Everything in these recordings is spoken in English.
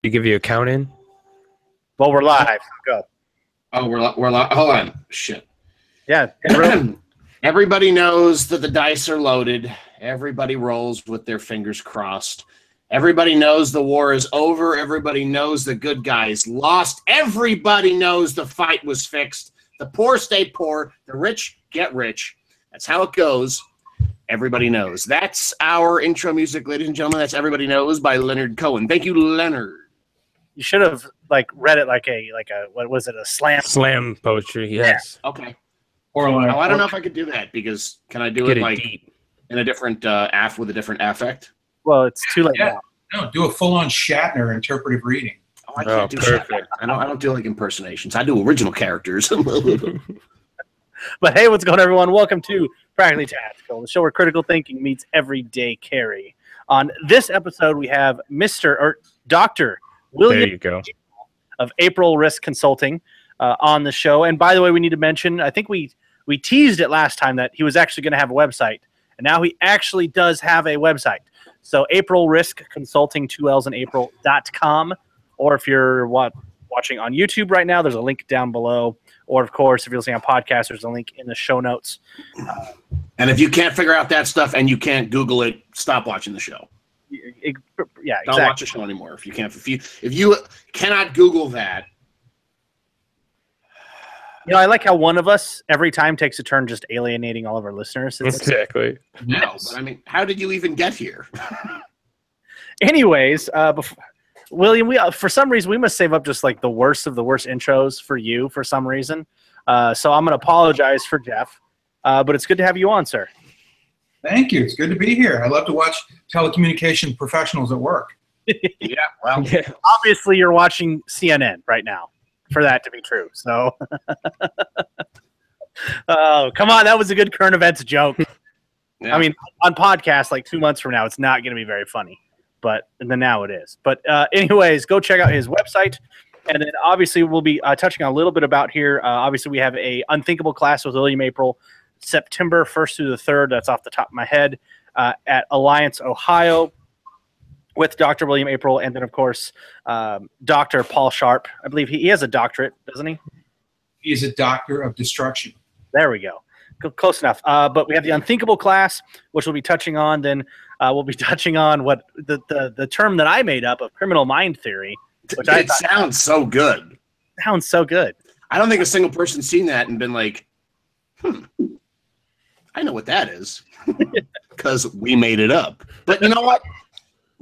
You give you a count in? Well, we're live. Go. Oh, we're live. Hold on. Shit. Yeah. Everybody knows that the dice are loaded. Everybody rolls with their fingers crossed. Everybody knows the war is over. Everybody knows the good guys lost. Everybody knows the fight was fixed. The poor stay poor. The rich get rich. That's how it goes. Everybody knows. That's our intro music, ladies and gentlemen. That's Everybody Knows by Leonard Cohen. Thank you, Leonard. You should have read it like a what was it, a slam poetry? Yes. Yeah. Okay. Or like, I don't know if I could do that because can I do it like deep in a different with a different affect? Well, it's too late now. No, do a full-on Shatner interpretive reading. Oh, I can't do Shatner. I don't do like impersonations. I do original characters. But hey, what's going on, everyone? Welcome to Practically Tactical, the show where critical thinking meets everyday carry. On this episode, we have Dr. William there you go. of Aprill Risk Consulting on the show. And by the way, we need to mention, I think we teased it last time that he was actually going to have a website. And now he actually does have a website. So Aprill Risk Consulting, 2Ls in April.com. Or if you're watching on YouTube right now, there's a link down below. Or, of course, if you're listening on podcasts, there's a link in the show notes. And if you can't figure out that stuff and you can't Google it, stop watching the show. Yeah, exactly. Don't watch the show anymore if you can't. If you cannot Google that. You know, I like how one of us every time takes a turn just alienating all of our listeners. Exactly. No, but I mean, how did you even get here? Anyways, William, we for some reason we must save up just like the worst of the worst intros for you for some reason. So I'm going to apologize for Jeff, but it's good to have you on, sir. Thank you. It's good to be here. I love to watch telecommunication professionals at work. Yeah, well, obviously you're watching CNN right now for that to be true. So, oh, come on. That was a good current events joke. Yeah. I mean, on podcast, like 2 months from now, it's not going to be very funny, but then now it is. But anyways, go check out his website. And then obviously we'll be touching on a little bit about here. Obviously we have a Unthinkable class with William Aprill, September 1st through the 3rd. That's off the top of my head at Alliance, Ohio, with Dr. William Aprill, and then, of course, Dr. Paul Sharp. I believe he has a doctorate, doesn't he? He is a doctor of destruction. There we go. Close enough. But we have the Unthinkable class, which we'll be touching on. Then we'll be touching on what the term that I made up of criminal mind theory. Which sounds so good. Sounds so good. I don't think a single person's seen that and been like, I know what that is. Because we made it up. But you know what?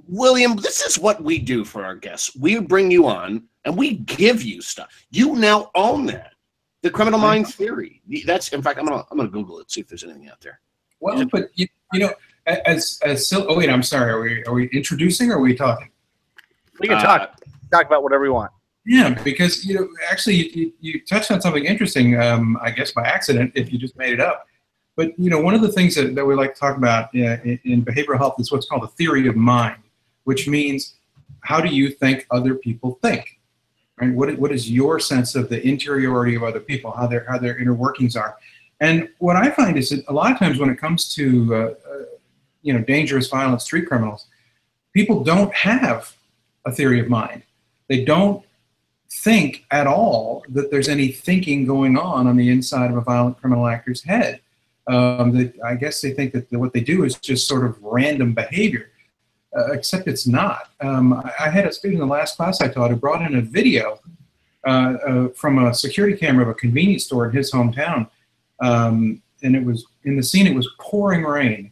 William, this is what we do for our guests. We bring you on, and we give you stuff. You now own that. The criminal mind theory. That's, in fact, I'm gonna Google it, see if there's anything out there. Well, but you know, oh wait, I'm sorry. Are we introducing or are we talking? We can talk about whatever we want. Yeah, because actually, you touched on something interesting. I guess by accident, if you just made it up. But one of the things that we like to talk about in behavioral health is what's called a theory of mind, which means how do you think other people think, right? What is your sense of the interiority of other people, how their inner workings are? And what I find is that a lot of times when it comes to dangerous, violent street criminals, people don't have a theory of mind. They don't think at all that there's any thinking going on the inside of a violent criminal actor's head. I guess they think that what they do is just sort of random behavior, except it's not. I had a student in the last class I taught who brought in a video from a security camera of a convenience store in his hometown, and it was in the scene. It was pouring rain,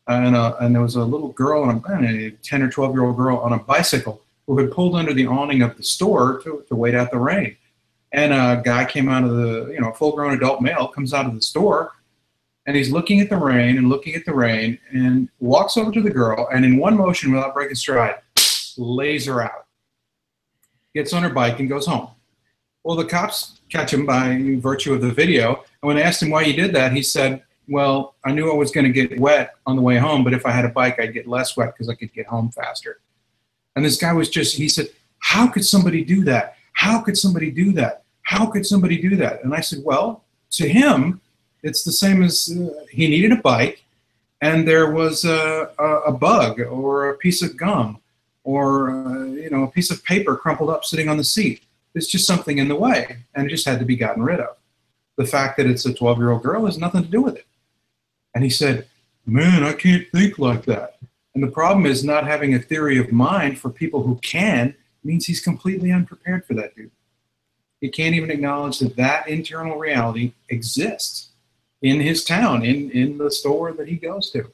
and there was a little girl, a 10 or 12-year-old girl on a bicycle who had pulled under the awning of the store to wait out the rain. And a guy came out of a full-grown adult male comes out of the store. And he's looking at the rain and walks over to the girl and in one motion without breaking stride, lays her out. Gets on her bike and goes home. Well, the cops catch him by virtue of the video. And when they asked him why he did that, he said, well, I knew I was going to get wet on the way home, but if I had a bike, I'd get less wet because I could get home faster. And this guy he said, how could somebody do that? How could somebody do that? How could somebody do that? And I said, well, to him, it's the same as he needed a bike, and there was a bug or a piece of gum or a piece of paper crumpled up sitting on the seat. There's just something in the way, and it just had to be gotten rid of. The fact that it's a 12-year-old girl has nothing to do with it. And he said, man, I can't think like that. And the problem is not having a theory of mind for people who can means he's completely unprepared for that dude. He can't even acknowledge that that internal reality exists in his town, in the store that he goes to.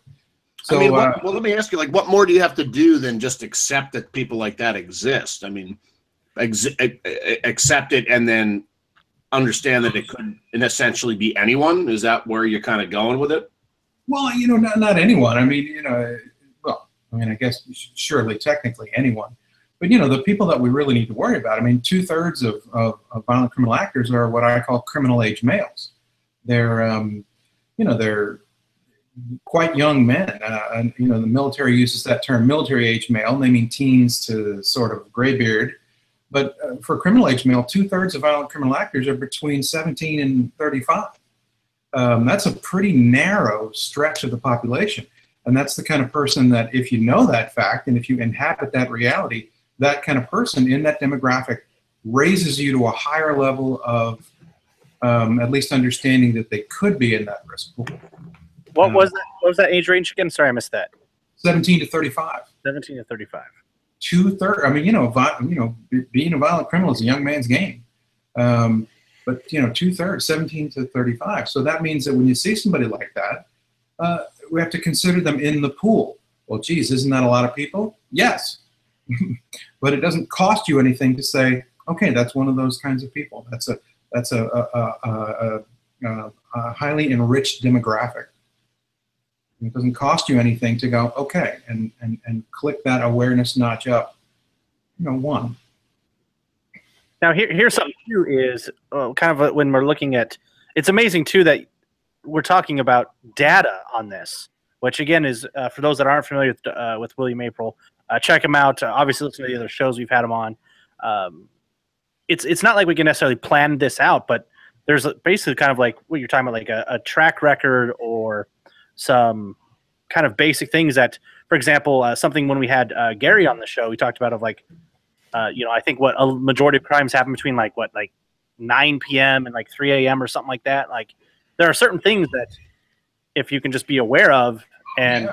So, I mean, well, let me ask you, like, what more do you have to do than just accept that people like that exist? I mean, accept it and then understand that it could essentially be anyone? Is that where you're kind of going with it? Well, not anyone. I mean, I guess surely technically anyone. But, the people that we really need to worry about, I mean, 2/3 of violent criminal actors are what I call criminal age males. They're, they're quite young men. And, the military uses that term military age male, and they mean teens to sort of gray beard. But for criminal age male, 2/3 of violent criminal actors are between 17 and 35. That's a pretty narrow stretch of the population. And that's the kind of person that, if you know that fact and if you inhabit that reality, that kind of person in that demographic raises you to a higher level of at least understanding that they could be in that risk pool. What was that age range again? Sorry, I missed that. 17 to 35. 17 to 35. 2/3. I mean, being a violent criminal is a young man's game. But 2/3, 17 to 35. So that means that when you see somebody like that, we have to consider them in the pool. Well, geez, isn't that a lot of people? Yes. But it doesn't cost you anything to say, okay, that's one of those kinds of people. That's a highly enriched demographic. It doesn't cost you anything to go, okay, and click that awareness notch up, one. Now, here's something too is when we're looking at, it's amazing too that we're talking about data on this, which again is, for those that aren't familiar with William Aprill, check him out. Obviously listen to the other shows we've had him on. It's not like we can necessarily plan this out, but there's basically kind of like what you're talking about, like a track record or some kind of basic things that, for example, something when we had Gary on the show, we talked about of like, I think what a majority of crimes happen between like 9 p.m. and like 3 a.m. or something like that. Like there are certain things that if you can just be aware of and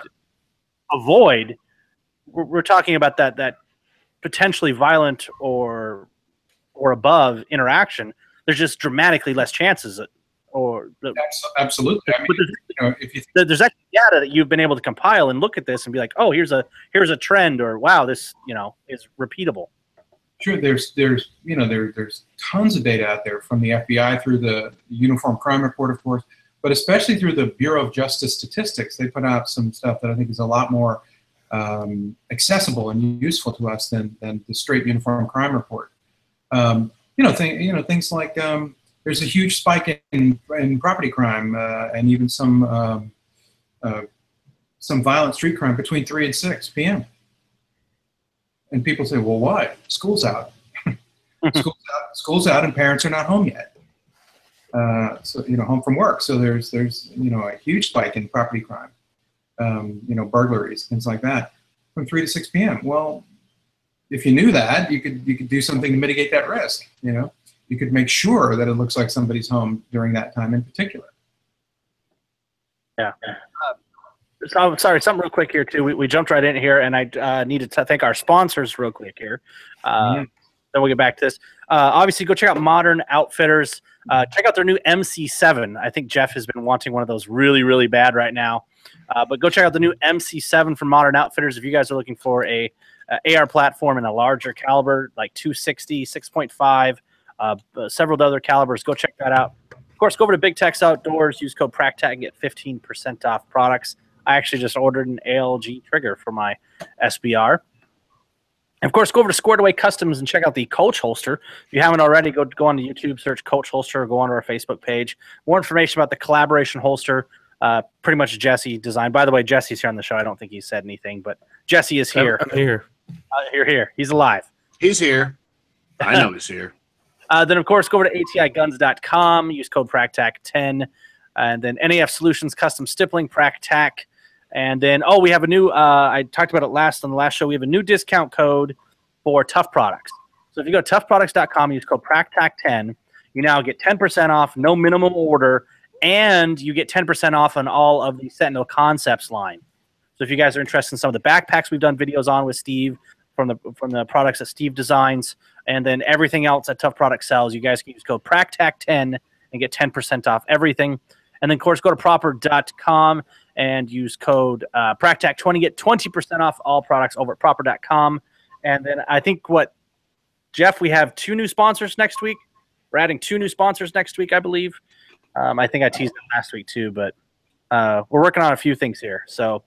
avoid, we're talking about that potentially violent or above interaction. There's just dramatically less chances absolutely. I mean, there's actually data that you've been able to compile and look at this and be like, oh, here's a trend, or wow, this is repeatable. Sure, there's tons of data out there from the FBI through the Uniform Crime Report, of course, but especially through the Bureau of Justice Statistics. They put out some stuff that I think is a lot more accessible and useful to us than the straight Uniform Crime Report. Things like there's a huge spike in property crime and even some violent street crime between 3 and 6 p.m. And people say, well, why? School's out. School's out and parents are not home yet. Home from work. So there's a huge spike in property crime, burglaries, things like that from 3 to 6 p.m. Well, if you knew that, you could do something to mitigate that risk. You could make sure that it looks like somebody's home during that time in particular. Yeah. So, sorry, something real quick here too. We jumped right in here, and I needed to thank our sponsors real quick here. Then we'll get back to this. Obviously, go check out Modern Outfitters. Check out their new MC7. I think Jeff has been wanting one of those really, really bad right now. But go check out the new MC7 from Modern Outfitters if you guys are looking for a AR platform in a larger caliber, like 260, 6.5, several other calibers. Go check that out. Of course, go over to Big Tex Outdoors. Use code PRACTAC and get 15% off products. I actually just ordered an ALG trigger for my SBR. And of course, go over to Squared Away Customs and check out the Coach holster. If you haven't already, go onto YouTube, search Coach holster, or go onto our Facebook page. More information about the collaboration holster. Pretty much Jesse designed. By the way, Jesse's here on the show. I don't think he said anything, but Jesse is here. I'm here. Here. He's alive. He's here. I know he's here. Then, of course, go over to atiguns.com. Use code PRACTAC10. And then NAF Solutions Custom Stippling, PRACTAC. And then, oh, we have a new, I talked about it on the last show, we have a new discount code for Tough Products. So if you go to toughproducts.com, use code PRACTAC10, you now get 10% off, no minimum order, and you get 10% off on all of the Sentinel Concepts line. So if you guys are interested in some of the backpacks we've done videos on with Steve from the products that Steve designs, and then everything else that Tough Products sells, you guys can use code PRACTAC10 and get 10% off everything. And then, of course, go to proper.com and use code PRACTAC20, get 20% off all products over at proper.com. And then I think Jeff, we have 2 new sponsors next week. We're adding 2 new sponsors next week, I believe. I think I teased it last week too, but we're working on a few things here. So,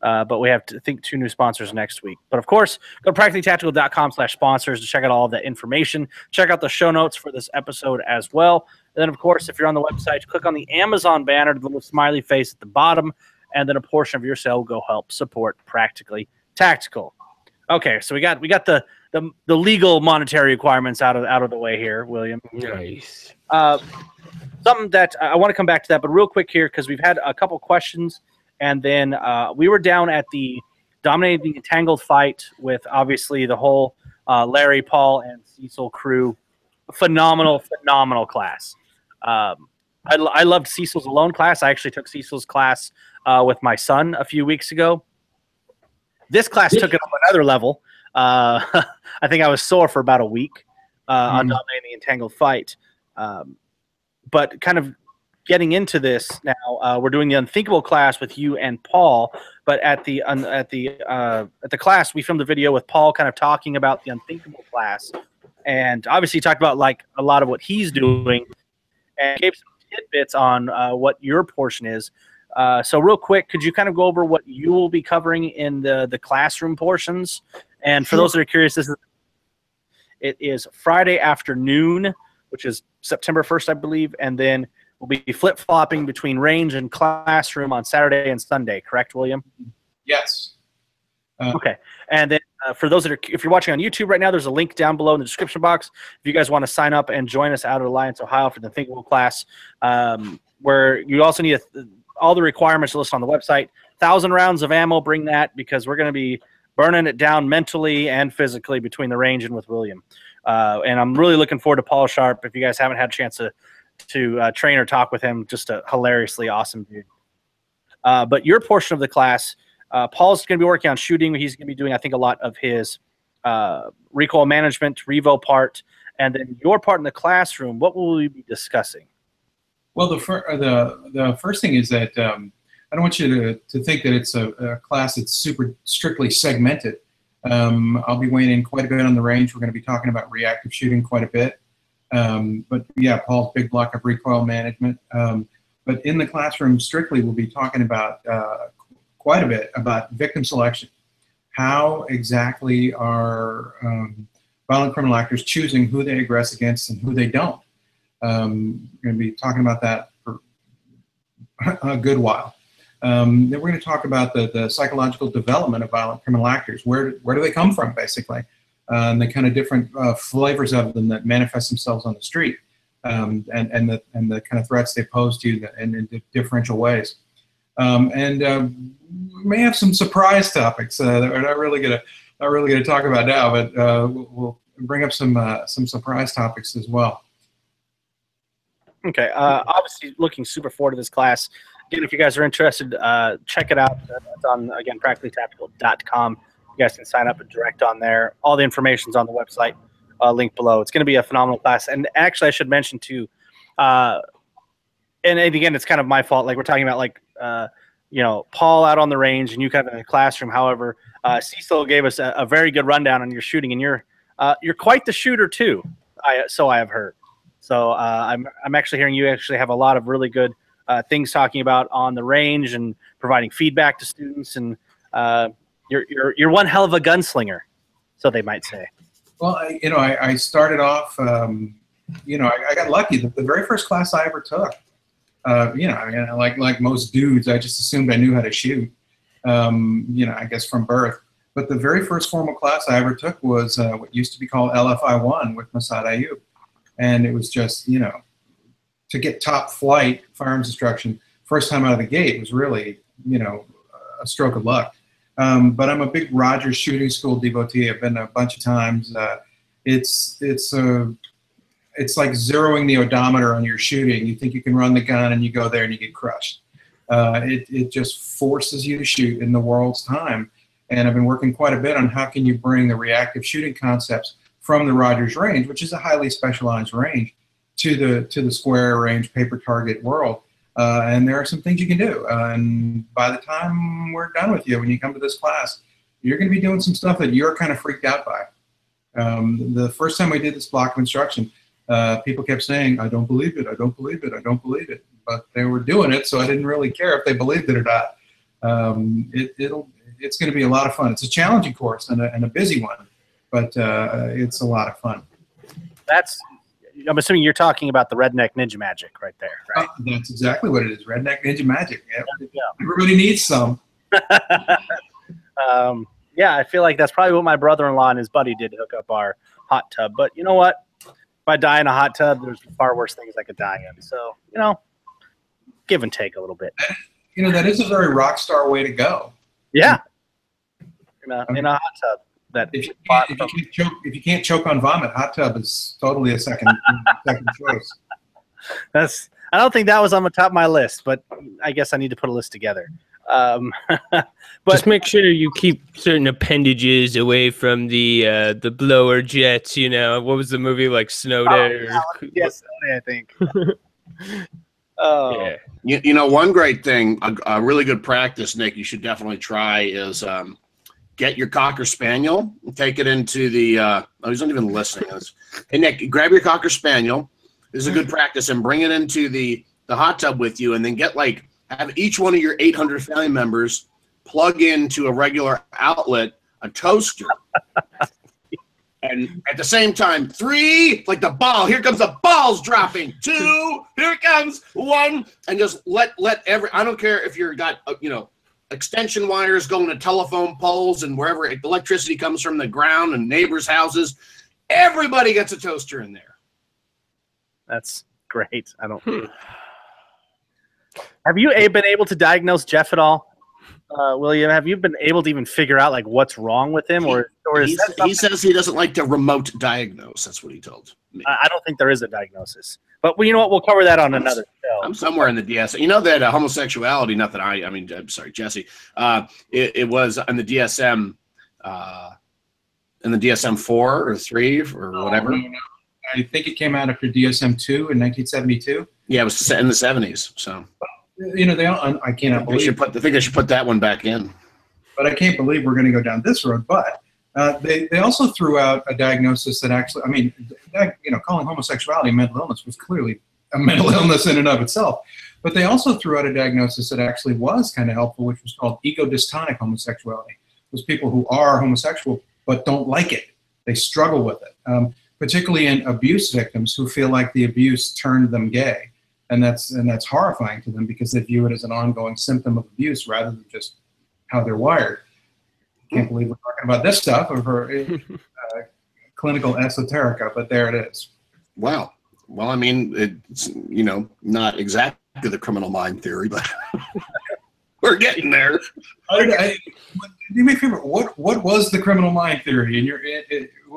but we have, I think, 2 new sponsors next week. But of course, go to practicallytactical.com/sponsors to check out all of that information. Check out the show notes for this episode as well. And then, of course, if you're on the website, click on the Amazon banner, the little smiley face at the bottom, and then a portion of your sale will go help support Practically Tactical. Okay, so we got the legal monetary requirements out of the way here, William. Nice. Something that I want to come back to that, but real quick here, because we've had a couple questions, and then we were down at the Dominating the Entangled fight with obviously the whole Larry, Paul, and Cecil crew. Phenomenal class. I loved Cecil's Alone class. I actually took Cecil's class with my son a few weeks ago. This class took it up another level. I think I was sore for about a week on Dominating the Entangled fight. But kind of getting into this now, we're doing the Unthinkable class with you and Paul. But at the class, we filmed a video with Paul, kind of talking about the Unthinkable class, and obviously he talked about like a lot of what he's doing, and gave some tidbits on what your portion is. So real quick, could you kind of go over what you will be covering in the classroom portions? And for those that are curious, it is Friday afternoon, which is September 1st, I believe, and then we'll be flip-flopping between range and classroom on Saturday and Sunday. Correct, William? Yes. Okay. And then for those if you're watching on YouTube right now, there's a link down below in the description box. If you guys want to sign up and join us out at Alliance, Ohio for the Unthinkable class, where you also need all the requirements listed on the website. 1,000 rounds of ammo, bring that, because we're going to be burning it down mentally and physically between the range and with William. And I'm really looking forward to Paul Sharp. If you guys haven't had a chance to train or talk with him, just a hilariously awesome dude. But your portion of the class, Paul's going to be working on shooting. He's going to be doing, I think, a lot of his recoil management, Revo part. And then your part in the classroom, what will we be discussing? Well, the first thing is that I don't want you to think that it's a class that's super strictly segmented. I'll be weighing in quite a bit on the range. We're going to be talking about reactive shooting quite a bit. But yeah, Paul's big block of recoil management. But in the classroom, strictly, we'll be talking about quite a bit about victim selection. How exactly are violent criminal actors choosing who they aggress against and who they don't? We're going to be talking about that for a good while. Then we're going to talk about the psychological development of violent criminal actors. Where do they come from, basically? And the kind of different flavors of them that manifest themselves on the street, and the kind of threats they pose to you in differential ways. And we may have some surprise topics that we're not really going to talk about now, but we'll bring up some surprise topics as well. Okay. Obviously, looking super forward to this class. Again, if you guys are interested, check it out. It's on, again, practicallytactical.com. You guys can sign up and direct on there. All the information's on the website, link below. It's going to be a phenomenal class. And actually, I should mention, too, and again, it's kind of my fault. Like, we're talking about, like, you know, Paul out on the range and you kind of in the classroom. However, Cecil gave us a very good rundown on your shooting, and you're quite the shooter, too, so I have heard. So I'm actually hearing you actually have a lot of really good things talking about on the range and providing feedback to students, and you're one hell of a gunslinger, so they might say. Well, I started off, I got lucky. The very first class I ever took, like most dudes, I just assumed I knew how to shoot, I guess from birth. But the very first formal class I ever took was what used to be called LFI-1 with Masad Ayub. And it was just, to get top flight firearms instruction, first time out of the gate was really, a stroke of luck. But I'm a big Rogers Shooting School devotee. I've been a bunch of times. It's like zeroing the odometer on your shooting. You think you can run the gun, and you go there and you get crushed. It just forces you to shoot in the world's time. And I've been working quite a bit on how can you bring the reactive shooting concepts from the Rogers range, which is a highly specialized range, to the square range paper target world. And there are some things you can do. And by the time we're done with you, when you come to this class, you're going to be doing some stuff that you're kind of freaked out by. The first time we did this block of instruction, people kept saying, I don't believe it, I don't believe it, I don't believe it. But they were doing it, so I didn't really care if they believed it or not. It's going to be a lot of fun. It's a challenging course and a busy one, but it's a lot of fun. I'm assuming you're talking about the Redneck Ninja Magic right there, right? That's exactly what it is, Redneck Ninja Magic. Yeah. Everybody needs some. Yeah, I feel like that's probably what my brother-in-law and his buddy did to hook up our hot tub. But you know what? If I die in a hot tub, there's far worse things I could die in. So, give and take a little bit. That is a very rock star way to go. Yeah. In a hot tub. If you can't choke on vomit, hot tub is totally a second choice. I don't think that was on the top of my list, but I guess I need to put a list together. But just make sure you keep certain appendages away from the blower jets. What was the movie like Snow Day? Yes, Snow Day, I think. Yeah. One great thing, a really good practice, Nick, you should definitely try is get your Cocker Spaniel and take it into the he's not even listening. Hey, Nick, grab your Cocker Spaniel. This is a good practice, and bring it into the hot tub with you, and then have each one of your 800 family members plug into a regular outlet a toaster. And at the same time, 3, like the ball, here comes the balls dropping. 2, here it comes. 1, and just let I don't care if you've got, extension wires going to telephone poles and wherever electricity comes from the ground and neighbors' houses, everybody gets a toaster in there. That's great. Have you been able to diagnose Jeff at all? William, have you been able to even figure out what's wrong with him, or is he says he doesn't like to remote diagnose? That's what he told me. I don't think there is a diagnosis, but you know what? We'll cover that on another show. I'm somewhere in the DSM. That homosexuality. Not that I'm sorry, Jesse. It was in the DSM, in the DSM 4 or 3 or whatever. No. I think it came out after DSM 2 in 1972. Yeah, it was in the 70s. So. They all, I cannot believe. I think they should put that one back in. But I can't believe we're going to go down this road. But they also threw out a diagnosis that actually, calling homosexuality a mental illness was clearly a mental illness in and of itself. But they also threw out a diagnosis that actually was kind of helpful, which was called ego-dystonic homosexuality. It was people who are homosexual but don't like it. They struggle with it, particularly in abuse victims who feel like the abuse turned them gay. And that's horrifying to them because they view it as an ongoing symptom of abuse rather than just how they're wired. Can't believe we're talking about this stuff over clinical esoterica, but there it is. Wow. Well, it's not exactly the criminal mind theory, but we're getting there. Do me a favor. What was the criminal mind theory?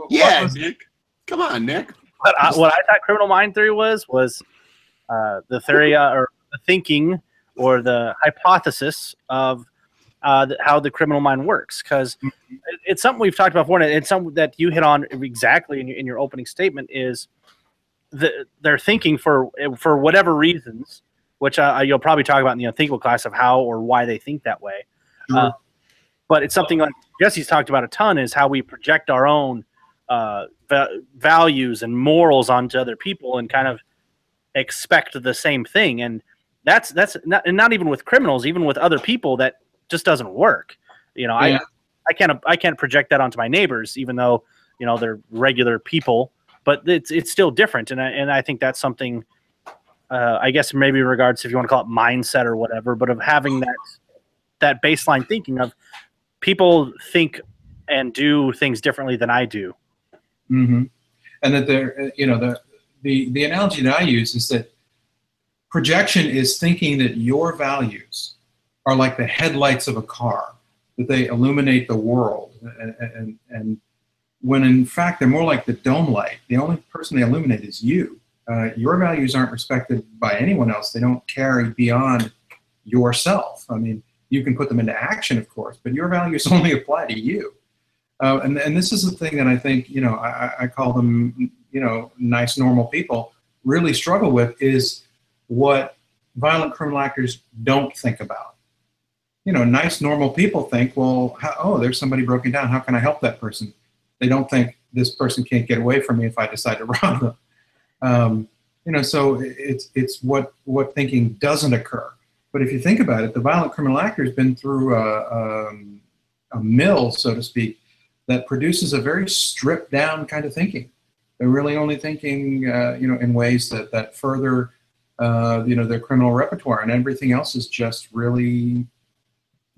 Nick. Come on, Nick. What I thought criminal mind theory was the theory or the thinking or the hypothesis of how the criminal mind works, because it's something we've talked about before, and it's something that you hit on exactly in your opening statement is they're thinking for whatever reasons, which you'll probably talk about in the unthinkable class of how or why they think that way. Sure. But it's something like Jesse's talked about a ton is how we project our own values and morals onto other people and kind of expect the same thing, and that's not even with criminals, even with other people, that just doesn't work. I can't project that onto my neighbors, even though they're regular people, but it's still different, and I think that's something I guess maybe in regards, if you want to call it mindset or whatever, but of having that baseline thinking of people think and do things differently than I do. Mm-hmm. And that they're the analogy that I use is that projection is thinking that your values are like the headlights of a car, that they illuminate the world, and when in fact they're more like the dome light. The only person they illuminate is you. Your values aren't respected by anyone else. They don't carry beyond yourself. I mean, you can put them into action, of course, but your values only apply to you. And this is the thing that I think, you know, I call them, you know, nice, normal people really struggle with, is what violent criminal actors don't think about. You know, nice, normal people think, well, oh, there's somebody broken down. How can I help that person? They don't think this person can't get away from me if I decide to rob them. You know, so it's what thinking doesn't occur. But if you think about it, the violent criminal actor has been through a mill, so to speak, that produces a very stripped down kind of thinking. They're really only thinking, you know, in ways that further, you know, their criminal repertoire, and everything else is just really,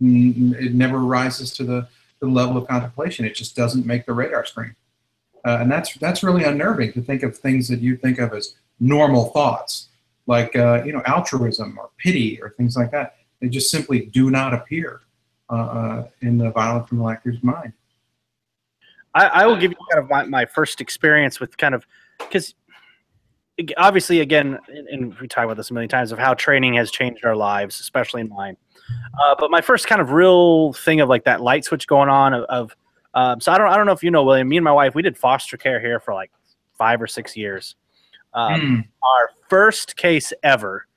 it never rises to the level of contemplation. It just doesn't make the radar screen. And that's really unnerving, to think of things that you think of as normal thoughts, like, you know, altruism or pity or things like that. They just simply do not appear in the violent criminal actor's mind. I will give you kind of my first experience with kind of, because obviously, again, and we talk about this a million times, of how training has changed our lives, especially in mine. But my first kind of real thing of like that light switch going on so I don't know if you know, William, me and my wife, we did foster care here for like 5 or 6 years. Our first case ever,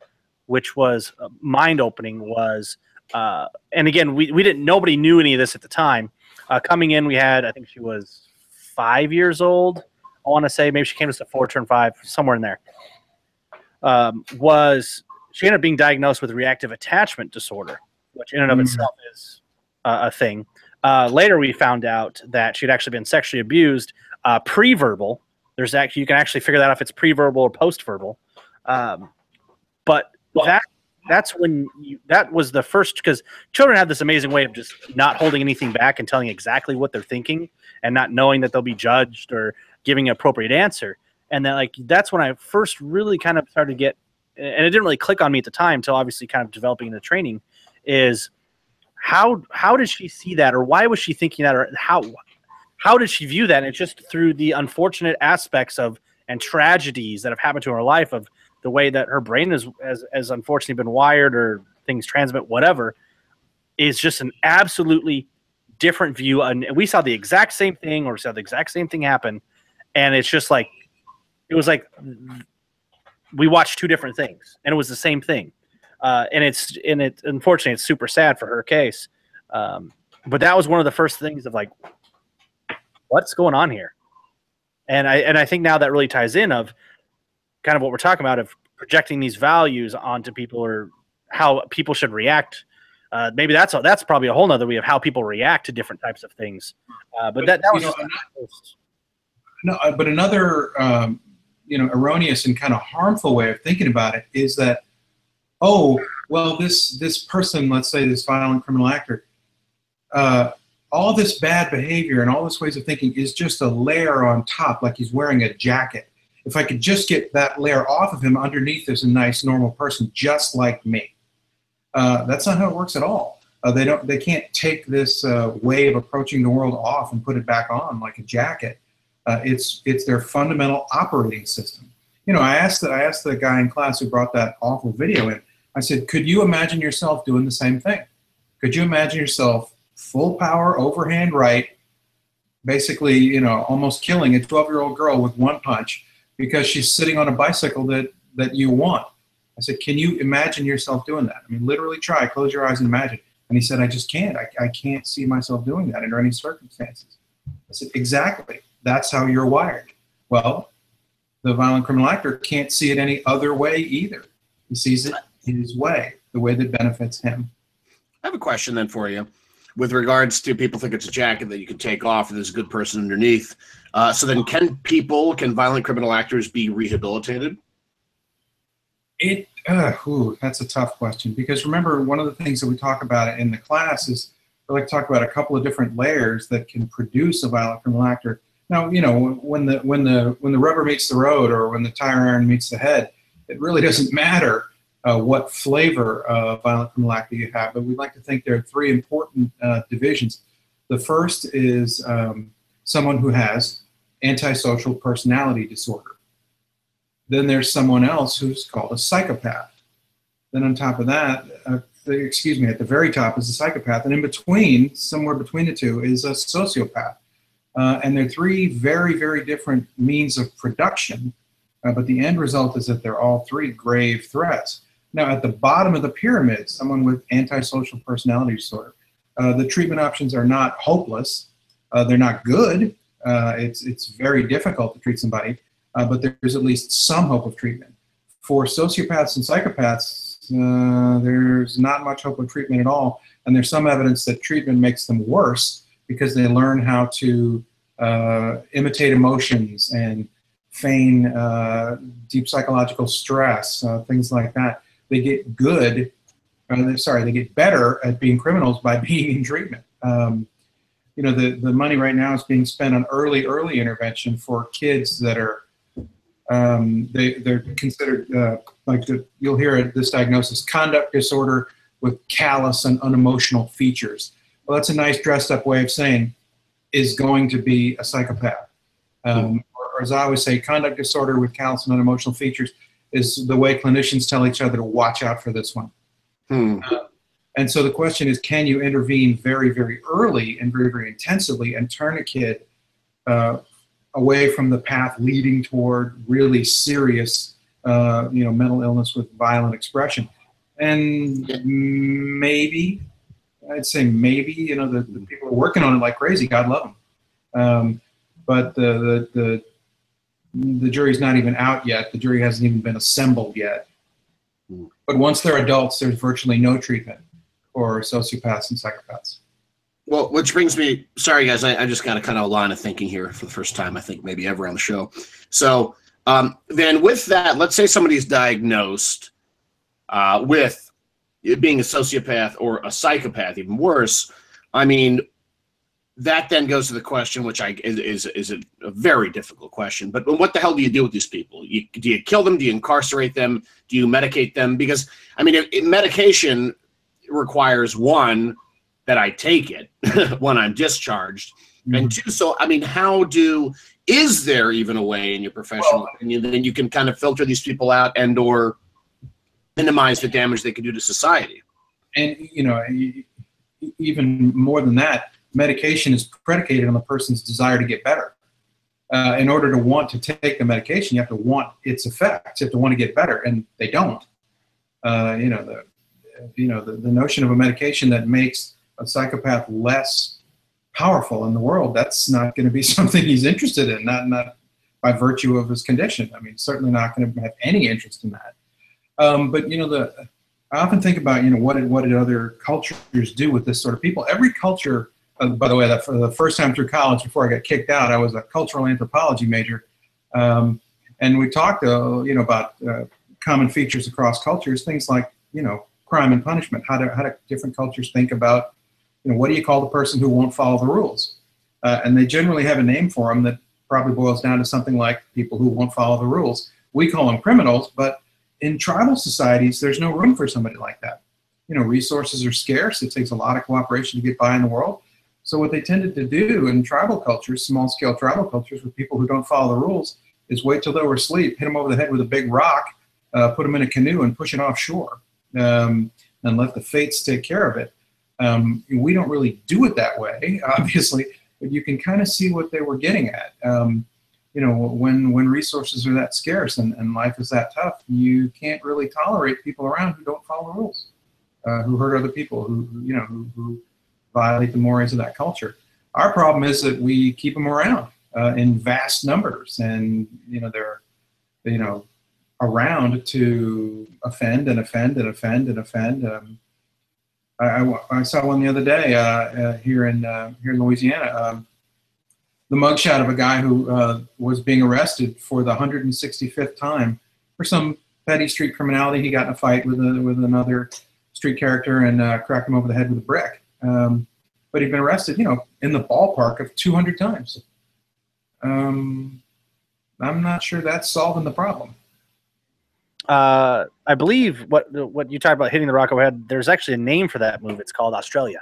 which was mind-opening, was, and again, we didn't, nobody knew any of this at the time. Coming in, we had, I think she was 5 years old. I want to say maybe she came to us at 4, turned 5, somewhere in there. She ended up being diagnosed with reactive attachment disorder, which in and of itself is a thing. Later, we found out that she'd actually been sexually abused, pre-verbal. There's actually, you can actually figure that out if it's pre-verbal or post-verbal. But that's when that was the first, because children have this amazing way of just not holding anything back and telling exactly what they're thinking, and not knowing that they'll be judged or giving an appropriate answer. And then, like, that's when I first really kind of started to get, and it didn't really click on me at the time until obviously kind of developing the training, is how did she see that, or why was she thinking that, or how did she view that? And it's just through the unfortunate aspects of and tragedies that have happened to her life, of the way that her brain has unfortunately been wired, or things transmit, whatever, is just an absolutely different view. And we saw the exact same thing, or saw the exact same thing happen. And it's just like, it was like we watched two different things, and it was the same thing. And unfortunately, it's super sad for her case. But that was one of the first things of like, what's going on here? And I think now that really ties in of kind of what we're talking about, of projecting these values onto people, or how people should react. Maybe that's probably a whole nother way of how people react to different types of things. But that was but another you know, erroneous and kind of harmful way of thinking about it is that, oh, well, this person, let's say this violent criminal actor, all this bad behavior and all this ways of thinking is just a layer on top, like he's wearing a jacket. If I could just get that layer off of him, underneath there's a nice, normal person just like me. That's not how it works at all. They can't take this way of approaching the world off and put it back on like a jacket. It's their fundamental operating system. You know, I asked the guy in class who brought that awful video in. I said, could you imagine yourself doing the same thing? Could you imagine yourself full power, overhand right, basically, you know, almost killing a 12-year-old girl with one punch because she's sitting on a bicycle that you want? I said, can you imagine yourself doing that? I mean, literally try, close your eyes and imagine. And he said, I just can't. I can't see myself doing that under any circumstances. I said, exactly. That's how you're wired. Well, the violent criminal actor can't see it any other way either. He sees it his way, the way that benefits him. I have a question then for you, with regards to people think it's a jacket that you can take off and there's a good person underneath. So then can violent criminal actors be rehabilitated? That's a tough question, because remember, one of the things that we talk about in the class is we like to talk about a couple of different layers that can produce a violent criminal actor. Now, you know, when the rubber meets the road, or when the tire iron meets the head, it really doesn't matter what flavor of violent criminal act do you have. But we'd like to think there are three important divisions. The first is someone who has antisocial personality disorder. Then there's someone else who's called a psychopath. Then on top of that, at the very top is a psychopath. And in between, somewhere between the two, is a sociopath. And they're three very, very different means of production. But the end result is that they're all three grave threats. Now, at the bottom of the pyramid, someone with antisocial personality disorder, the treatment options are not hopeless. They're not good. It's very difficult to treat somebody, but there's at least some hope of treatment. For sociopaths and psychopaths, there's not much hope of treatment at all, and there's some evidence that treatment makes them worse because they learn how to imitate emotions and feign deep psychological stress, things like that. They get they get better at being criminals by being in treatment. You know, the money right now is being spent on early intervention for kids that are they're considered you'll hear this diagnosis, conduct disorder with callous and unemotional features. Well, that's a nice dressed up way of saying is going to be a psychopath. Or as I always say, conduct disorder with callous and unemotional features is the way clinicians tell each other to watch out for this one. And so the question is, can you intervene very, very early and very, very intensively and turn a kid away from the path leading toward really serious, mental illness with violent expression? And maybe, I'd say maybe, the people are working on it like crazy. God love them. But the jury's not even out yet. The jury hasn't even been assembled yet. But once they're adults, there's virtually no treatment for sociopaths and psychopaths. Well, which brings me, sorry guys, I just got a kind of a line of thinking here for the first time, I think maybe ever on the show. So then with that, let's say somebody's diagnosed with being a sociopath or a psychopath, even worse. I mean, that then goes to the question, which is a very difficult question, but what the hell do you do with these people? Do you kill them? Do you incarcerate them? Do you medicate them? Because, I mean, medication requires, one, that I take it when I'm discharged, and two, so, I mean, is there even a way in your professional opinion that you can kind of filter these people out and or minimize the damage they can do to society? And, even more than that, medication is predicated on the person's desire to get better. In order to want to take the medication, you have to want its effects. You have to want to get better, and they don't. The notion of a medication that makes a psychopath less powerful in the world, that's not going to be something he's interested in, not by virtue of his condition. I mean, certainly not going to have any interest in that. But, I often think about, what did other cultures do with this sort of people? Every culture, by the way, for the first time through college before I got kicked out, I was a cultural anthropology major. And we talked, about common features across cultures, things like, crime and punishment. How do different cultures think about, what do you call the person who won't follow the rules? And they generally have a name for them that probably boils down to something like people who won't follow the rules. We call them criminals, but in tribal societies, there's no room for somebody like that. Resources are scarce. It takes a lot of cooperation to get by in the world. So what they tended to do in tribal cultures, small-scale tribal cultures with people who don't follow the rules, is wait till they were asleep, hit them over the head with a big rock, put them in a canoe and push it offshore, and let the fates take care of it. We don't really do it that way, obviously, but you can kind of see what they were getting at. When resources are that scarce and life is that tough, you can't really tolerate people around who don't follow the rules, who hurt other people, who violate the mores of that culture. Our problem is that we keep them around in vast numbers, and they're around to offend and offend and offend and offend. I saw one the other day here in Louisiana. The mugshot of a guy who was being arrested for the 165th time for some petty street criminality. He got in a fight with another street character and cracked him over the head with a brick. But he'd been arrested, in the ballpark of 200 times. I'm not sure that's solving the problem. I believe what you talked about hitting the rock overhead. There's actually a name for that move. It's called Australia.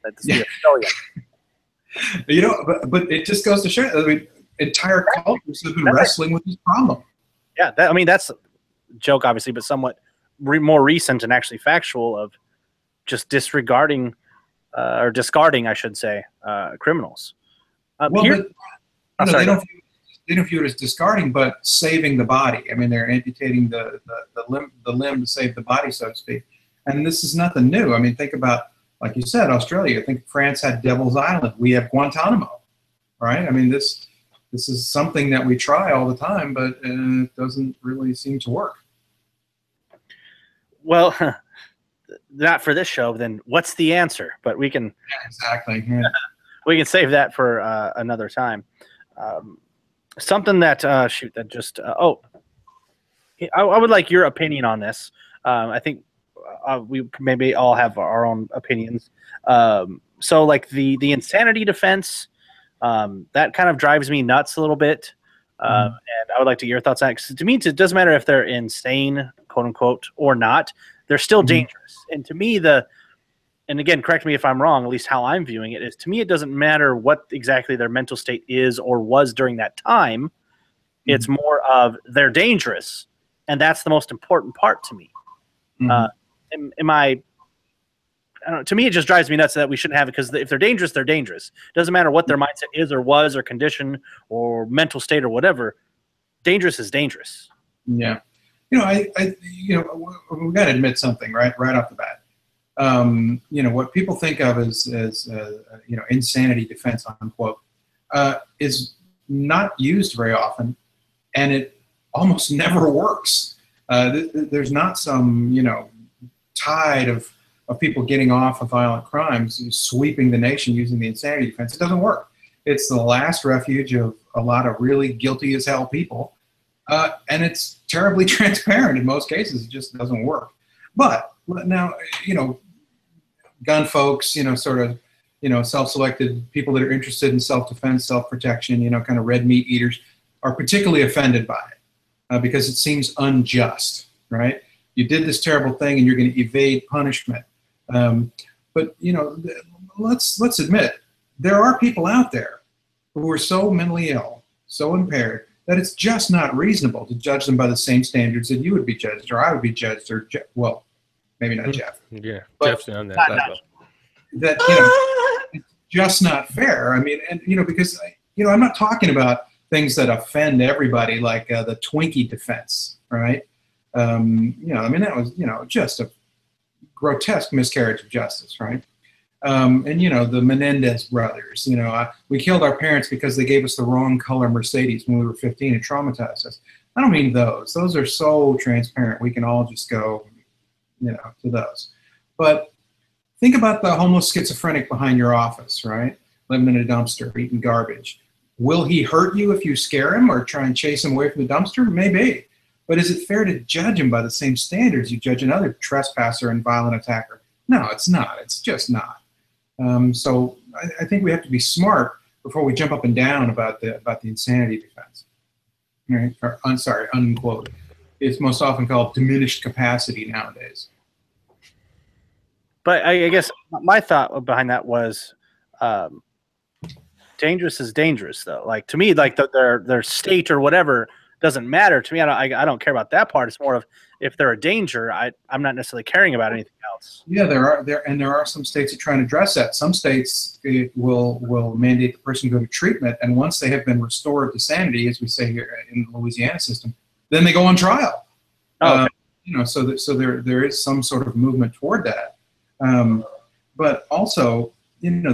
That's the Australian. You know, but it just goes to show. I mean, entire cultures have been wrestling with this problem. Yeah, I mean that's a joke, obviously, but somewhat more recent and actually factual of just disregarding or discarding, I should say, criminals. Well, but, they don't view it as discarding, but saving the body. I mean, they're amputating the limb to save the body, so to speak. And this is nothing new. I mean, think about, like you said, Australia. I think France had Devil's Island. We have Guantanamo, right? I mean, this is something that we try all the time, but it doesn't really seem to work. Well, not for this show. Then what's the answer? But we can we can save that for another time. Something that I would like your opinion on this. I think we maybe all have our own opinions. So like the insanity defense, that kind of drives me nuts a little bit. And I would like to get your thoughts on it. 'Cause to me, it doesn't matter if they're insane, quote unquote, or not. They're still dangerous. And to me, and again, correct me if I'm wrong, at least how I'm viewing it is, to me, it doesn't matter what exactly their mental state is or was during that time. It's more of they're dangerous. And that's the most important part to me. I don't know, to me, it just drives me nuts that we shouldn't have it, because if they're dangerous, they're dangerous. It doesn't matter what their mindset is or was or condition or mental state or whatever. Dangerous is dangerous. Yeah. You know, we got to admit something right off the bat. You know, what people think of as you know, insanity defense, unquote, is not used very often, and it almost never works. There's not some, you know, tide of people getting off of violent crimes sweeping the nation using the insanity defense. It doesn't work. It's the last refuge of a lot of really guilty as hell people, and it's terribly transparent in most cases. It just doesn't work. But now, you know, gun folks, you know, sort of, you know, self-selected people that are interested in self-defense, self-protection, you know, kind of red meat eaters, are particularly offended by it because it seems unjust, right? You did this terrible thing and you're going to evade punishment. But, you know, let's admit, there are people out there who are so mentally ill, so impaired, that it's just not reasonable to judge them by the same standards that you would be judged, or I would be judged, or, well, maybe not Jeff. Yeah, but Jeff's on that level. That, you know, it's just not fair. I mean, and, you know, because, you know, I'm not talking about things that offend everybody, like the Twinkie defense, right? You know, I mean, that was, you know, just a grotesque miscarriage of justice, right? And, you know, the Menendez brothers, you know, we killed our parents because they gave us the wrong color Mercedes when we were 15 and traumatized us. I don't mean those. Those are so transparent. We can all just go, you know, to those. But think about the homeless schizophrenic behind your office, right? Living in a dumpster, eating garbage. Will he hurt you if you scare him or try and chase him away from the dumpster? Maybe. But is it fair to judge him by the same standards you judge another trespasser and violent attacker? No, it's not. It's just not. So I think we have to be smart before we jump up and down about the insanity defense. Right? Or, I'm sorry, unquote. It's most often called diminished capacity nowadays. But I guess my thought behind that was, dangerous is dangerous, though. Like, to me, like their state or whatever doesn't matter to me. I don't care about that part. It's more of, if they're a danger, I'm not necessarily caring about anything else. Yeah, there are some states that are trying to address that. Some states will mandate the person go to treatment, and once they have been restored to sanity, as we say here in the Louisiana system, then they go on trial. Oh, okay. You know, so there is some sort of movement toward that. But also, you know,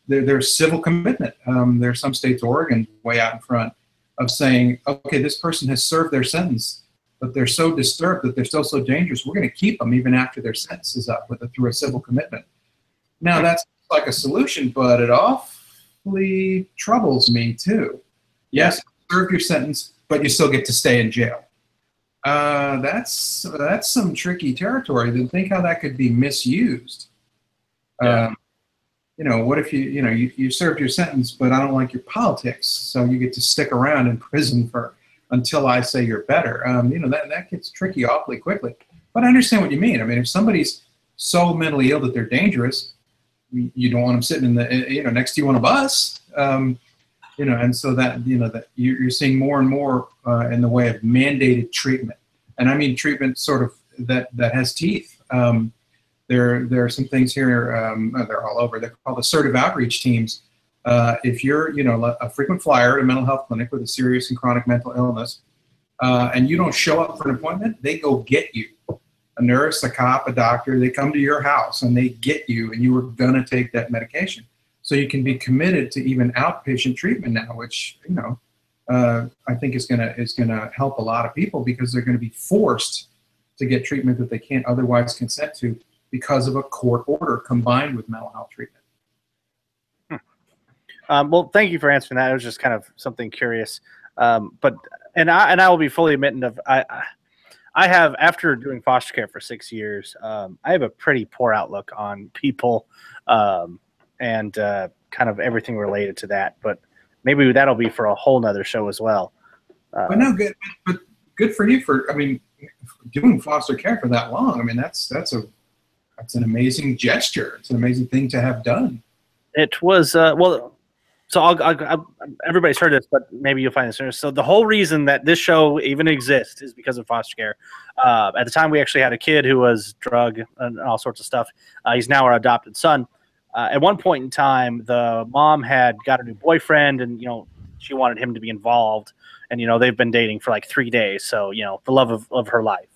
there's civil commitment. There are some states, Oregon, way out in front, of saying, okay, this person has served their sentence, but they're so disturbed that they're still so dangerous, we're going to keep them even after their sentence is up through a civil commitment. Now, that's like a solution, but it awfully troubles me too. Yes, serve your sentence, but you still get to stay in jail. That's some tricky territory. Then think how that could be misused. Yeah. You know, what if you served your sentence, but I don't like your politics, so you get to stick around in prison for until I say you're better. That gets tricky awfully quickly. But I understand what you mean. I mean, if somebody's so mentally ill that they're dangerous, you don't want them sitting in the next to you on a bus. And so that that you're seeing more and more in the way of mandated treatment, and I mean treatment sort of that has teeth. There are some things here. They're all over. They're called assertive outreach teams. If you're a frequent flyer at a mental health clinic with a serious and chronic mental illness, and you don't show up for an appointment, they go get you. A nurse, a cop, a doctor, they come to your house and they get you, and you are gonna take that medication. So you can be committed to even outpatient treatment now, which I think is gonna help a lot of people, because they're gonna be forced to get treatment that they can't otherwise consent to because of a court order combined with mental health treatment. Well, thank you for answering that. It was just kind of something curious. I will be fully admitting of I have, after doing foster care for 6 years, I have a pretty poor outlook on people and kind of everything related to that. But maybe that'll be for a whole nother show as well. But no, good. But good for you for doing foster care for that long. I mean, that's an amazing gesture. It's an amazing thing to have done. It was So everybody's heard this, but maybe you'll find this interesting. So the whole reason that this show even exists is because of foster care. At the time, we actually had a kid who was drug and all sorts of stuff. He's now our adopted son. At one point in time, the mom had got a new boyfriend, and she wanted him to be involved. And they've been dating for like 3 days, so the love of her life.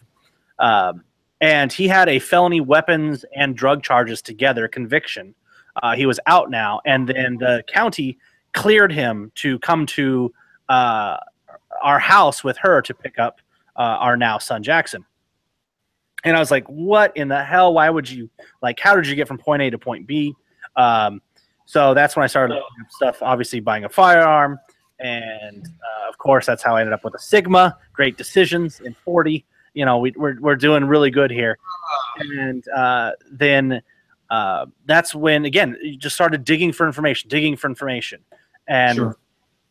And he had a felony weapons and drug charges together conviction. He was out now, and then the county cleared him to come to our house with her to pick up our now son Jackson. And I was like, what in the hell? Why would you, how did you get from point A to point B? So that's when I started looking up stuff, obviously buying a firearm. And of course, that's how I ended up with a Sigma. Great decisions in 40. We're doing really good here. And then that's when, again, you just started digging for information. And Sure.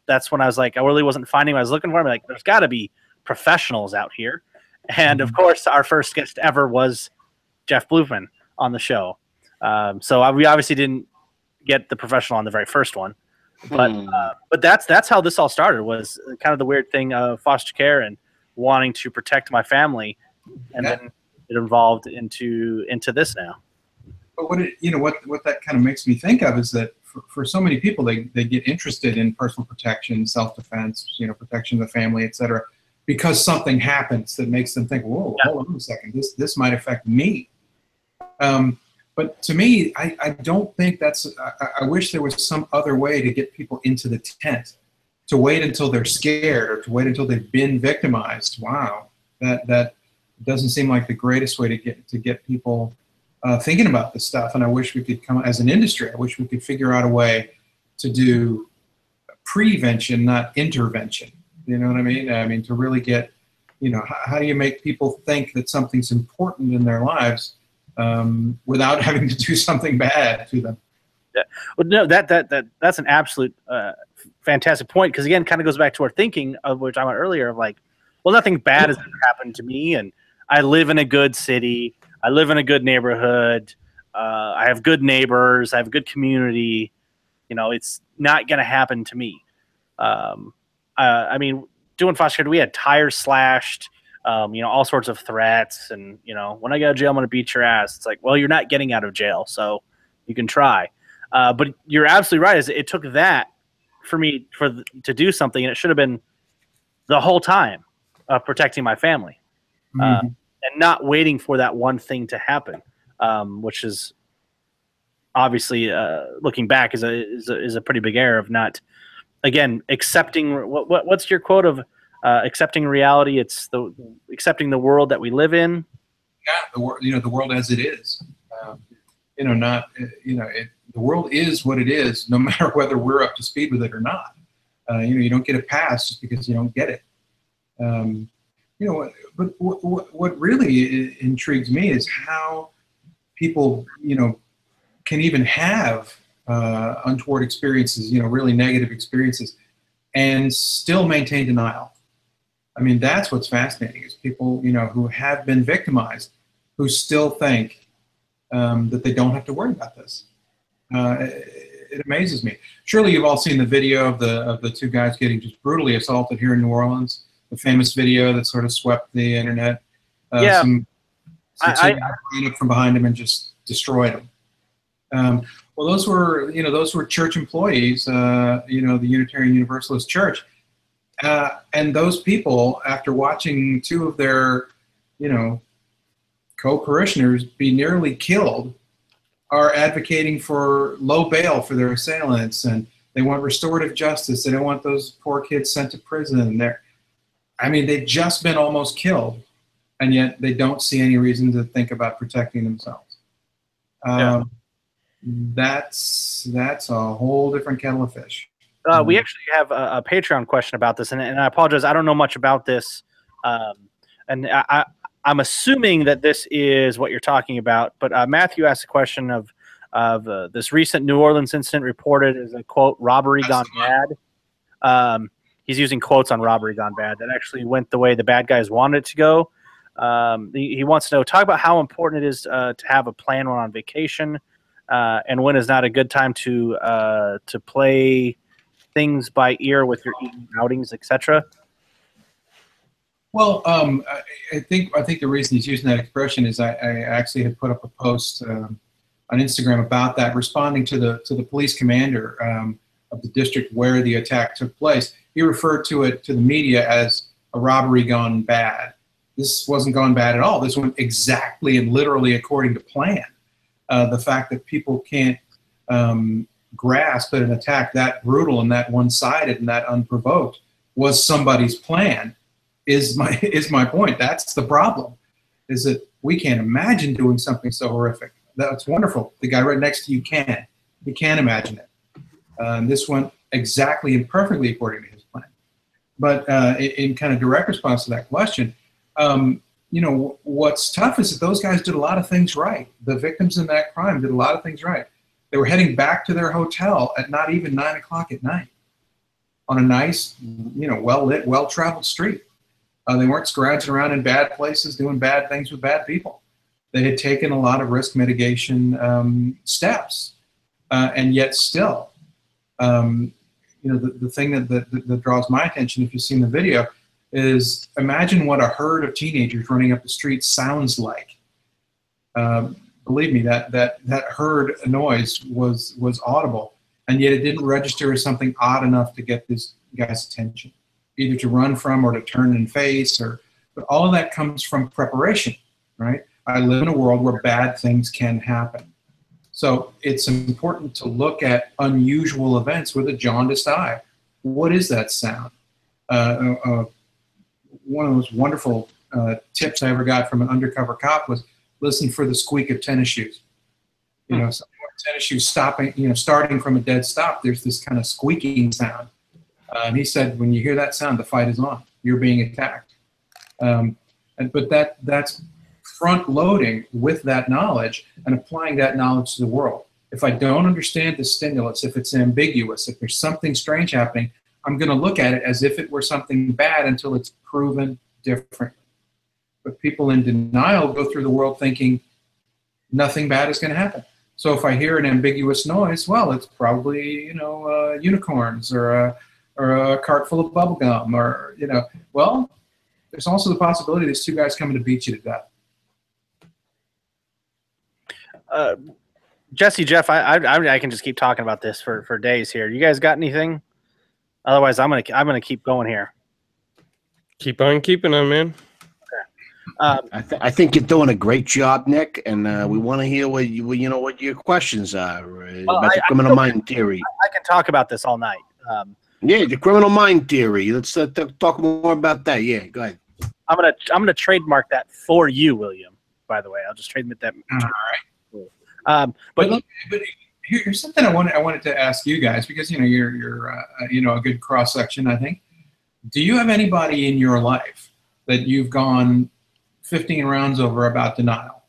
That's when I was like, I really wasn't finding what I was looking for. I'm like, there's got to be professionals out here. And of course, our first guest ever was Jeff Bluefman on the show. We obviously didn't get the professional on the very first one, but that's how this all started, was kind of the weird thing of foster care and wanting to protect my family. And then it evolved into this now. But what that kind of makes me think of is that for so many people, they get interested in personal protection, self-defense, protection of the family, et cetera, because something happens that makes them think, whoa, hold on a second, this might affect me. But to me, I don't think that's, I wish there was some other way to get people into the tent, to wait until they're scared or to wait until they've been victimized. Wow, that doesn't seem like the greatest way to get people thinking about this stuff. And I wish we could come, as an industry, I wish we could figure out a way to do prevention, not intervention. You know what I mean? I mean, to really get, how do you make people think that something's important in their lives without having to do something bad to them? Yeah. Well, no, that's an absolute fantastic point, because again, kind of goes back to our thinking of which I went earlier of like, well, nothing bad has ever happened to me, and I live in a good city, I live in a good neighborhood, I have good neighbors, I have a good community. It's not going to happen to me. I mean, doing foster care, we had tires slashed, all sorts of threats, and when I go to jail, I'm going to beat your ass. It's like, well, you're not getting out of jail, so you can try. But you're absolutely right. It took that for me to do something, and it should have been the whole time protecting my family, and not waiting for that one thing to happen, which is obviously looking back is a pretty big error of not, again, accepting what's your quote of accepting reality? It's accepting the world that we live in. Yeah, the world as it is. The world is what it is, no matter whether we're up to speed with it or not. You don't get a pass just because you don't get it. But what really intrigues me is how people, can even have untoward experiences, really negative experiences, and still maintain denial. I mean, that's what's fascinating is people, who have been victimized, who still think that they don't have to worry about this. It amazes me. Surely you've all seen the video of the two guys getting just brutally assaulted here in New Orleans. The famous video that sort of swept the internet. Yeah. I ran up from behind him and just destroyed him. Well, those were church employees. The Unitarian Universalist Church, and those people, after watching two of their, co-parishioners be nearly killed, are advocating for low bail for their assailants, and they want restorative justice. They don't want those poor kids sent to prison. They've just been almost killed, and yet they don't see any reason to think about protecting themselves. That's a whole different kettle of fish. We actually have a Patreon question about this, and I apologize. I don't know much about this, and I'm assuming that this is what you're talking about. But Matthew asked a question of this recent New Orleans incident reported as a, quote, robbery gone bad. He's using quotes on robbery gone bad. That actually went the way the bad guys wanted it to go. He wants to know, talk about how important it is to have a plan when on vacation, and when is not a good time to play things by ear with your evening outings, etc. Well, I think the reason he's using that expression is I actually had put up a post on Instagram about that, responding to the police commander of the district where the attack took place. He referred to it to the media as a robbery gone bad. This wasn't gone bad at all. This went exactly and literally according to plan. The fact that people can't grasp that an attack that brutal and that one-sided and that unprovoked was somebody's plan is my point. That's the problem, is that we can't imagine doing something so horrific. That's wonderful. The guy right next to you can. He can imagine it. This went exactly and perfectly according to his plan. But in kind of direct response to that question, what's tough is that those guys did a lot of things right. The victims in that crime did a lot of things right. They were heading back to their hotel at not even 9 o'clock at night on a nice, well-lit, well-traveled street. They weren't scrounging around in bad places doing bad things with bad people. They had taken a lot of risk mitigation steps, and yet still, the thing that draws my attention, if you've seen the video, is imagine what a herd of teenagers running up the street sounds like. Believe me, that herd noise was audible, and yet it didn't register as something odd enough to get this guy's attention, either to run from or to turn and face. But all of that comes from preparation, right? I live in a world where bad things can happen. So it's important to look at unusual events with a jaundiced eye. What is that sound? One of those wonderful tips I ever got from an undercover cop was listen for the squeak of tennis shoes. Tennis shoes stopping, starting from a dead stop, there's this kind of squeaking sound. And he said, when you hear that sound, the fight is on. You're being attacked. But that's front loading with that knowledge and applying that knowledge to the world. If I don't understand the stimulus, if it's ambiguous, if there's something strange happening, I'm going to look at it as if it were something bad until it's proven different. But people in denial go through the world thinking nothing bad is going to happen. So if I hear an ambiguous noise, well, it's probably, unicorns or a cart full of bubble gum or, well, there's also the possibility there's two guys coming to beat you to death. Jesse, Jeff, I can just keep talking about this for days here. You guys got anything? Otherwise, I'm gonna keep going here. Keep on keeping on, man. Okay. I think you're doing a great job, Nick, and we want to hear what your questions are about the criminal mind theory. I can talk about this all night. Yeah, the criminal mind theory. Let's talk more about that. Yeah, go ahead. I'm gonna trademark that for you, William. By the way, I'll just trademark that. All right. But here's something I wanted to ask you guys, because you're a good cross section, I think. Do you have anybody in your life that you've gone 15 rounds over about denial?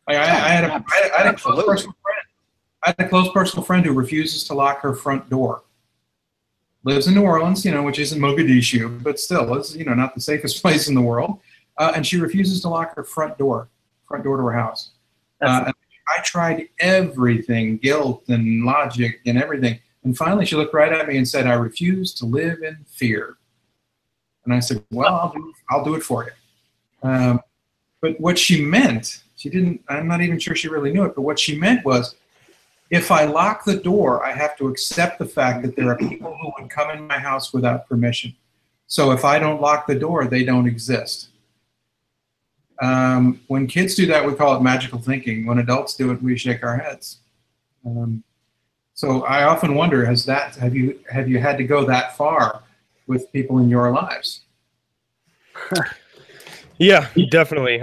Like I had a close personal friend who refuses to lock her front door. lives in New Orleans, which isn't Mogadishu, but still is, not the safest place in the world. And she refuses to lock her front door to her house. And I tried everything, guilt and logic and everything. And finally she looked right at me and said, I refuse to live in fear. And I said, well, I'll do it for you. But what she meant, I'm not even sure she really knew it, but what she meant was, if I lock the door, I have to accept the fact that there are people who would come in my house without permission. So if I don't lock the door, they don't exist. When kids do that, we call it magical thinking. When adults do it, we shake our heads. So I often wonder, have you had to go that far with people in your lives? Yeah, definitely.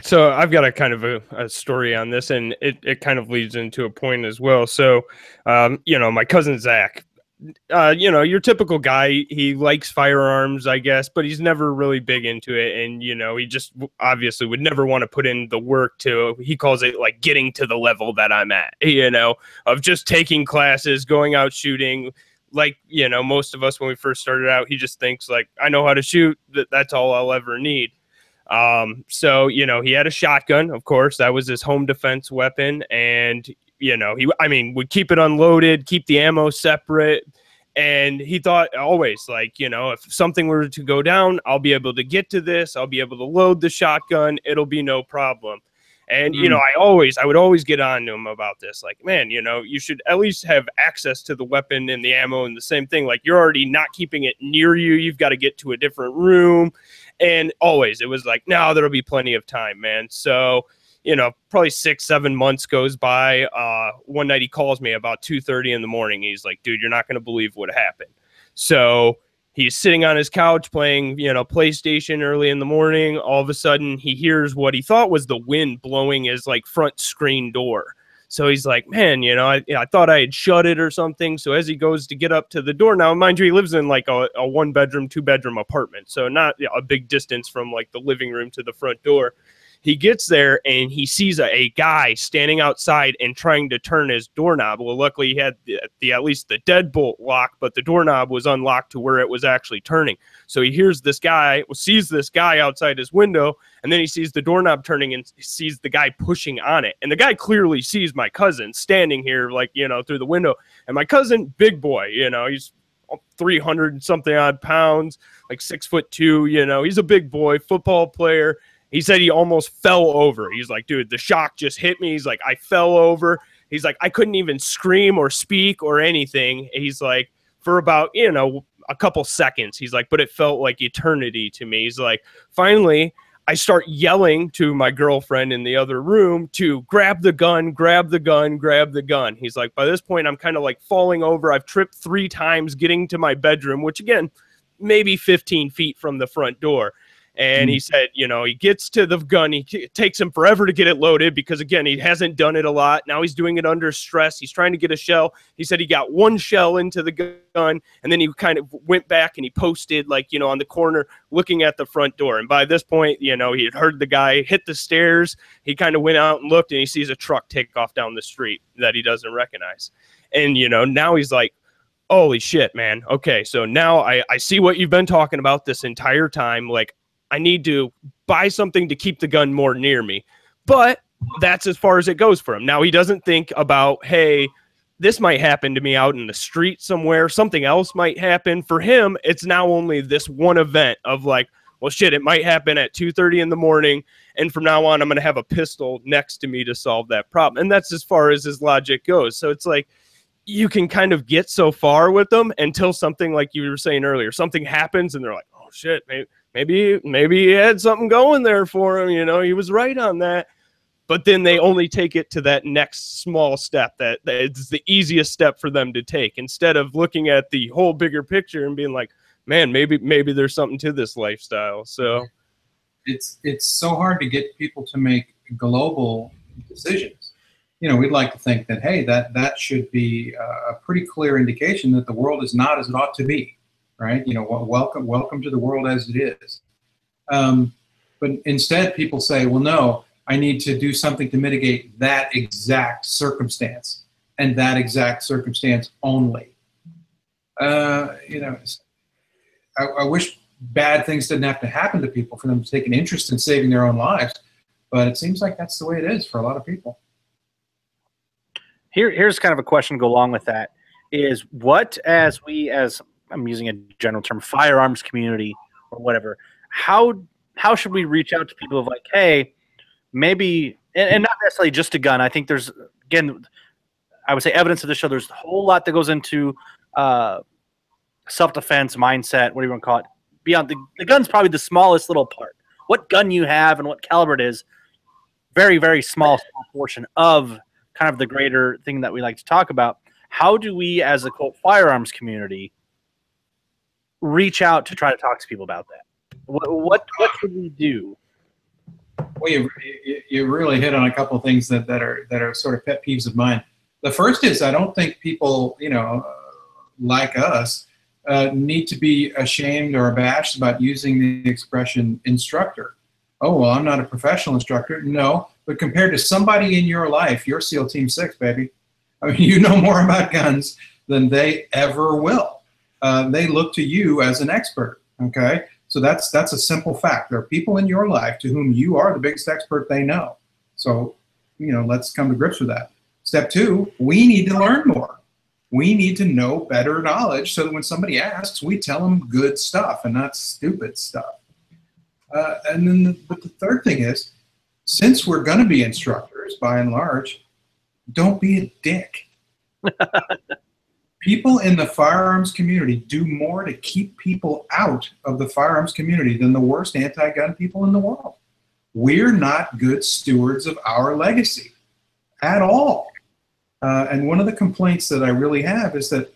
So I've got a kind of a story on this, and it kind of leads into a point as well. So, my cousin Zach, your typical guy, he likes firearms, I guess, but he's never really big into it. And, he just obviously would never want to put in the work he calls it like getting to the level that I'm at, of just taking classes, going out shooting. Like, most of us, when we first started out, he just thinks like, I know how to shoot. That's all I'll ever need. So, he had a shotgun, of course, that was his home defense weapon. And, he would keep it unloaded, keep the ammo separate. And he thought always like, if something were to go down, I'll be able to get to this. I'll be able to load the shotgun. It'll be no problem. And, I would always get on to him about this. Like, man, you should at least have access to the weapon and the ammo, and the same thing. Like, you're already not keeping it near you. You've got to get to a different room. And always it was like, no, there'll be plenty of time, man. So, probably 6-7 months goes by. One night he calls me about 2:30 in the morning. He's like, dude, you're not going to believe what happened. So he's sitting on his couch playing, PlayStation early in the morning. All of a sudden he hears what he thought was the wind blowing his like front screen door. So he's like, man, I thought I had shut it or something. So as he goes to get up to the door, now mind you, he lives in like a 1-bedroom, 2-bedroom apartment. So not a big distance from like the living room to the front door. He gets there and he sees a guy standing outside and trying to turn his doorknob. Well, luckily he had at least the deadbolt lock, but the doorknob was unlocked to where it was actually turning. So he sees this guy outside his window, and then he sees the doorknob turning and sees the guy pushing on it. And the guy clearly sees my cousin standing here, like, through the window. And my cousin, big boy, he's 300 something odd pounds, like 6'2", he's a big boy, football player. He said he almost fell over. He's like, dude, the shock just hit me. He's like, I fell over. He's like, I couldn't even scream or speak or anything. He's like, for about, a couple seconds. He's like, but it felt like eternity to me. He's like, finally, I start yelling to my girlfriend in the other room to grab the gun, grab the gun, grab the gun. He's like, by this point, I'm kind of like falling over. I've tripped 3 times getting to my bedroom, which again, maybe 15 feet from the front door. And he said, he gets to the gun. It takes him forever to get it loaded because, again, he hasn't done it a lot. Now he's doing it under stress. He's trying to get a shell. He said he got 1 shell into the gun, and then he kind of went back and he posted, like, on the corner looking at the front door. And by this point, he had heard the guy hit the stairs. He kind of went out and looked, and he sees a truck take off down the street that he doesn't recognize. And, now he's like, holy shit, man. Okay, so now I see what you've been talking about this entire time. Like, I need to buy something to keep the gun more near me. But that's as far as it goes for him. Now, he doesn't think about, hey, this might happen to me out in the street somewhere. Something else might happen. For him, it's now only this one event of like, well, shit, it might happen at 2:30 in the morning. And from now on, I'm going to have a pistol next to me to solve that problem. And that's as far as his logic goes. So it's like, you can kind of get so far with them until something, like you were saying earlier, something happens and they're like, oh shit, maybe he had something going there for him. He was right on that. But then they only take it to that next small step that it's the easiest step for them to take, instead of looking at the whole bigger picture and being like, man, maybe there's something to this lifestyle. So it's so hard to get people to make global decisions. We'd like to think that, hey, that should be a pretty clear indication that the world is not as it ought to be, right? Welcome to the world as it is. But instead, people say, well, no, I need to do something to mitigate that exact circumstance, and that exact circumstance only. You know, I wish bad things didn't have to happen to people for them to take an interest in saving their own lives, but it seems like that's the way it is for a lot of people. Here's kind of a question to go along with that is what, as I'm using a general term, firearms community or whatever, how should we reach out to people of like, hey, maybe, and not necessarily just a gun. I think there's, again, I would say evidence of this show, there's a whole lot that goes into self-defense mindset, what do you want to call it? Beyond the gun's probably the smallest little part. What gun you have and what caliber it is, very, very small portion of kind of the greater thing that we like to talk about. How do we, as a quote firearms community, reach out to try to talk to people about that? What should we do? Well, you really hit on a couple of things that are sort of pet peeves of mine. The first is I don't think people, you know, like us, need to be ashamed or abashed about using the expression instructor. Oh, well, I'm not a professional instructor. No, but compared to somebody in your life, you're SEAL Team 6, baby. I mean, you know more about guns than they ever will. They look to you as an expert, okay? So that's a simple fact. There are people in your life to whom you are the biggest expert they know. So, you know, let's come to grips with that. Step two, we need to learn more. We need to know better knowledge so that when somebody asks, we tell them good stuff and not stupid stuff. And then but the third thing is, since we're going to be instructors, by and large, don't be a dick. People in the firearms community do more to keep people out of the firearms community than the worst anti-gun people in the world. We're not good stewards of our legacy at all. And one of the complaints that I really have is that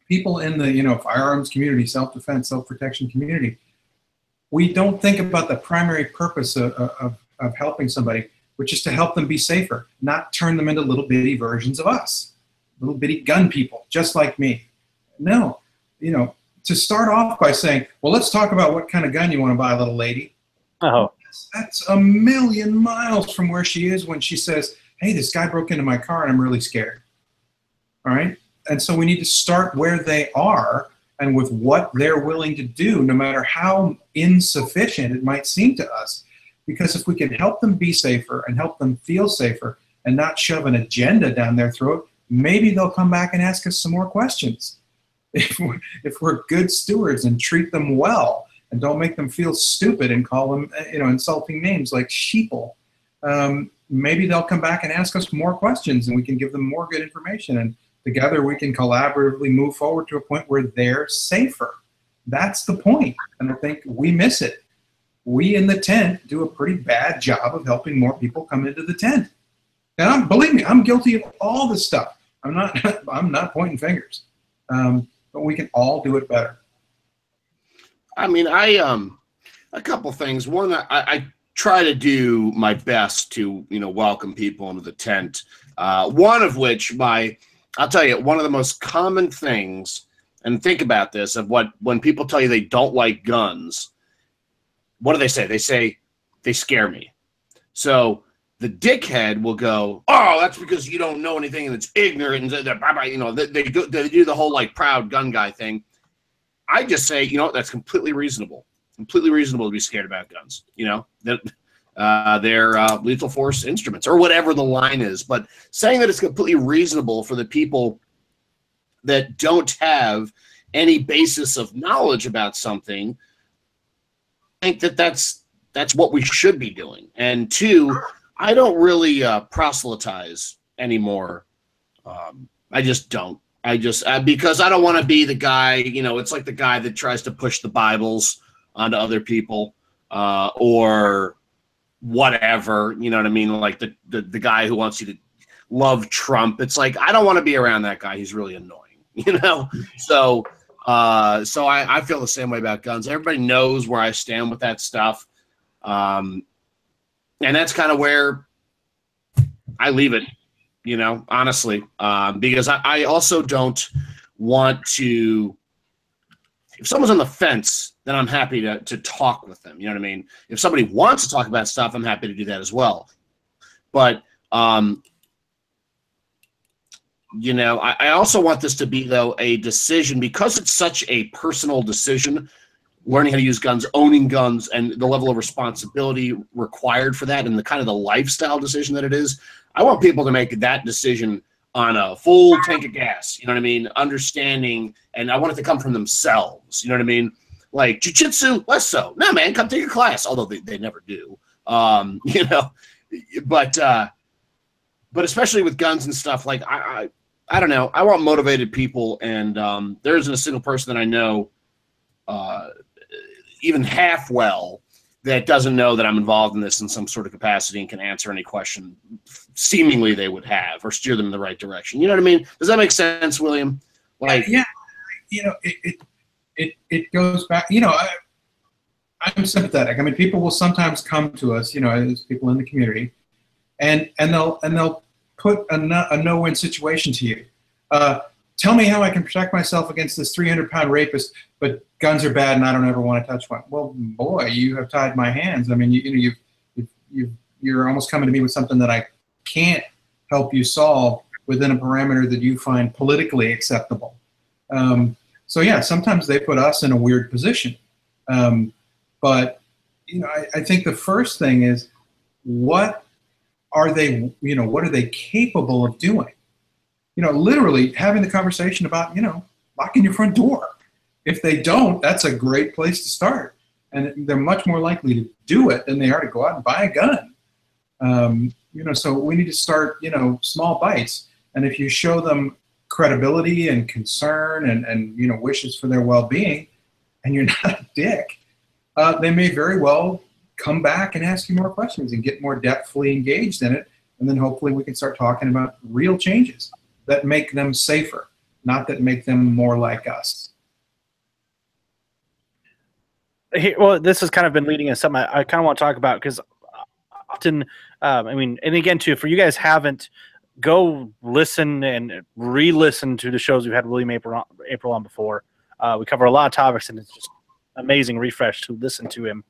people in the, you know, firearms community, self-defense, self-protection community, we don't think about the primary purpose of helping somebody, which is to help them be safer, not turn them into little bitty versions of us, little bitty gun people, just like me. No, you know, to start off by saying, well, let's talk about what kind of gun you want to buy, little lady. Oh, That's a million miles from where she is when she says, hey, this guy broke into my car and I'm really scared. All right? And so we need to start where they are and with what they're willing to do, no matter how insufficient it might seem to us. Because if we can help them be safer and help them feel safer and not shove an agenda down their throat, maybe they'll come back and ask us some more questions. If we're good stewards and treat them well and don't make them feel stupid and call them, you know, insulting names like sheeple, maybe they'll come back and ask us more questions and we can give them more good information. And together we can collaboratively move forward to a point where they're safer. That's the point. And I think we miss it. We in the tent do a pretty bad job of helping more people come into the tent. And believe me, I'm guilty of all this stuff. I'm not pointing fingers. But we can all do it better. I mean, a couple things. One, I try to do my best to, you know, welcome people into the tent. One of which, I'll tell you, one of the most common things, and think about this, of when people tell you they don't like guns, what do they say? They say, they scare me. So the dickhead will go, oh, that's because you don't know anything and it's ignorant. And you know, they do the whole like proud gun guy thing. I just say, you know, that's completely reasonable. Completely reasonable to be scared about guns. You know, they're lethal force instruments or whatever the line is. But saying that it's completely reasonable for the people that don't have any basis of knowledge about something, I think that's what we should be doing. And two, I don't really proselytize anymore. I just don't. Because I don't want to be the guy, you know, it's like the guy that tries to push the Bibles onto other people or whatever, you know what I mean? Like the guy who wants you to love Trump. It's like, I don't want to be around that guy. He's really annoying, you know? So I feel the same way about guns. Everybody knows where I stand with that stuff. And that's kind of where I leave it, you know, honestly, because I also don't want to, if someone's on the fence, then I'm happy to talk with them. You know what I mean? If somebody wants to talk about stuff, I'm happy to do that as well. But You know, I also want this to be, though, a decision, because it's such a personal decision, learning how to use guns, owning guns, and the level of responsibility required for that, and the kind of the lifestyle decision that it is. I want people to make that decision on a full tank of gas, you know what I mean? Understanding, and I want it to come from themselves, you know what I mean? Like jiu-jitsu, less so. No, man, come take a class, although they never do. You know, but especially with guns and stuff, like I don't know. I want motivated people, and there isn't a single person that I know, even half well, that doesn't know that I'm involved in this in some sort of capacity and can answer any question seemingly they would have, or steer them in the right direction. You know what I mean? Does that make sense, William? Like, yeah, you know, it goes back. You know, I'm sympathetic. I mean, people will sometimes come to us, you know, as people in the community, and they'll put a no-win situation to you. Tell me how I can protect myself against this 300-pound rapist, but guns are bad and I don't ever want to touch one. Well, boy, you have tied my hands. I mean, you're almost coming to me with something that I can't help you solve within a parameter that you find politically acceptable. So yeah, sometimes they put us in a weird position. But you know, I think the first thing is, what are they capable of doing? You know, literally having the conversation about, you know, locking your front door. If they don't, that's a great place to start. And they're much more likely to do it than they are to go out and buy a gun. You know, so we need to start, you know, small bites. And if you show them credibility and concern and you know, wishes for their well-being, and you're not a dick, they may very well come back and ask you more questions and get more depthfully engaged in it. And then hopefully we can start talking about real changes that make them safer, not that make them more like us. Well, this has kind of been leading us something I kind of want to talk about, because often, I mean, and again, too, for you guys haven't, go listen and re-listen to the shows we've had William Aprill on before. We cover a lot of topics, and it's just amazing refresh to listen to him.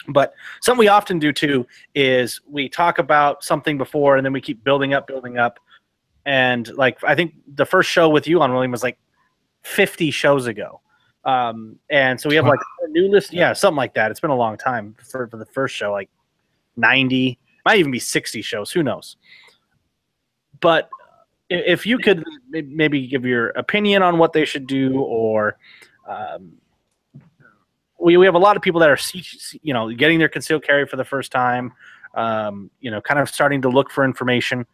But something we often do, too, is we talk about something before, and then we keep building up. And, like, I think the first show with you on, William, was like 50 shows ago. And so we have like a new list. Yeah, something like that. It's been a long time for the first show, like 90, might even be 60 shows. Who knows? But if you could maybe give your opinion on what they should do, or we have a lot of people that are, you know, getting their concealed carry for the first time, you know, kind of starting to look for information.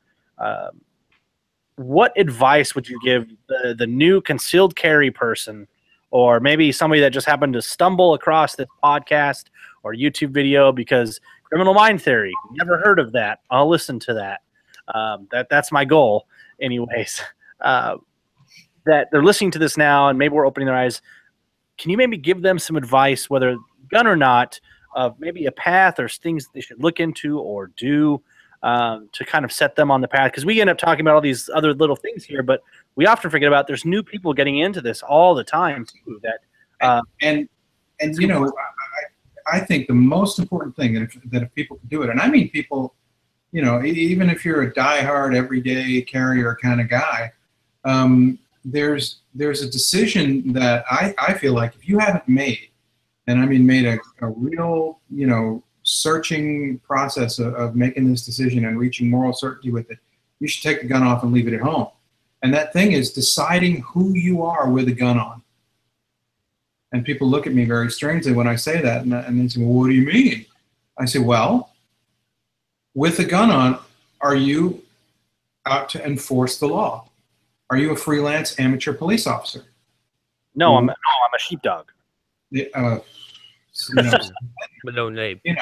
What advice would you give the new concealed carry person, or maybe somebody that just happened to stumble across this podcast or YouTube video because criminal mind theory, never heard of that, I'll listen to that. That's my goal anyways. That they're listening to this now and maybe we're opening their eyes. Can you maybe give them some advice, whether gun or not, of maybe a path or things they should look into or do to kind of set them on the path? Because we end up talking about all these other little things here, but we often forget about there's new people getting into this all the time too. That and you know, I think the most important thing that if people can do it, and I mean people, you know, even if you're a diehard everyday carrier kind of guy, there's a decision that I feel like if you haven't made, and I mean made a real, you know, searching process of making this decision and reaching moral certainty with it, you should take the gun off and leave it at home. And that thing is deciding who you are with a gun on. And people look at me very strangely when I say that, and they say, well, what do you mean? I say, well, with a gun on, are you out to enforce the law? Are you a freelance amateur police officer? No, I'm a sheepdog. You know, With no name. You know,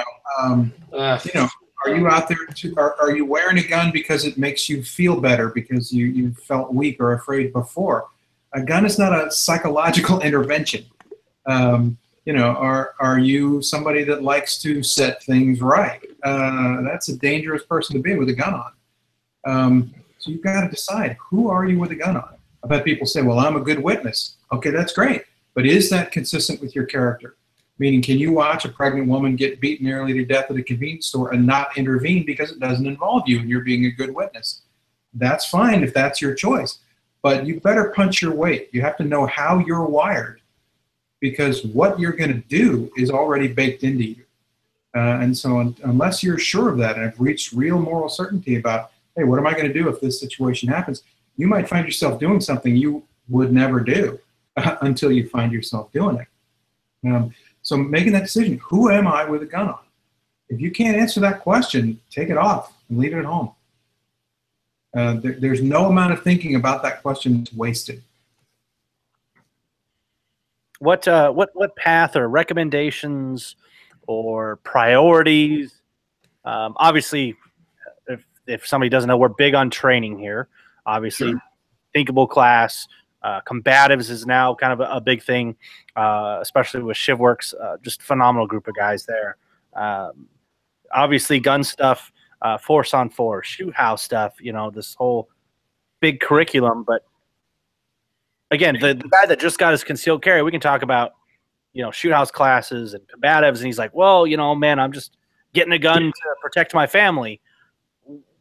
are you out there are you wearing a gun because it makes you feel better because you felt weak or afraid before? A gun is not a psychological intervention. You know, are you somebody that likes to set things right? That's a dangerous person to be with a gun on. So you've got to decide, who are you with a gun on? I've had people say, well, I'm a good witness. Okay, that's great. But is that consistent with your character? Meaning, can you watch a pregnant woman get beaten nearly to death at a convenience store and not intervene because it doesn't involve you and you're being a good witness? that's fine if that's your choice. But you better punch your weight. You have to know how you're wired, because what you're going to do is already baked into you. And so unless you're sure of that and have reached real moral certainty about, hey, what am I going to do if this situation happens, you might find yourself doing something you would never do until you find yourself doing it. So making that decision, who am I with a gun on? If you can't answer that question, take it off and leave it at home. There's no amount of thinking about that question that's wasted. What path or recommendations or priorities? Obviously, if somebody doesn't know, we're big on training here. Obviously, sure. Thinkable class, combatives is now kind of a big thing, especially with ShivWorks. Just phenomenal group of guys there. Obviously, gun stuff, force on force, shoot house stuff. You know, this whole big curriculum. But again, the guy that just got his concealed carry, we can talk about, you know, shoot house classes and combatives, and he's like, well, you know, man, I'm just getting a gun to protect my family.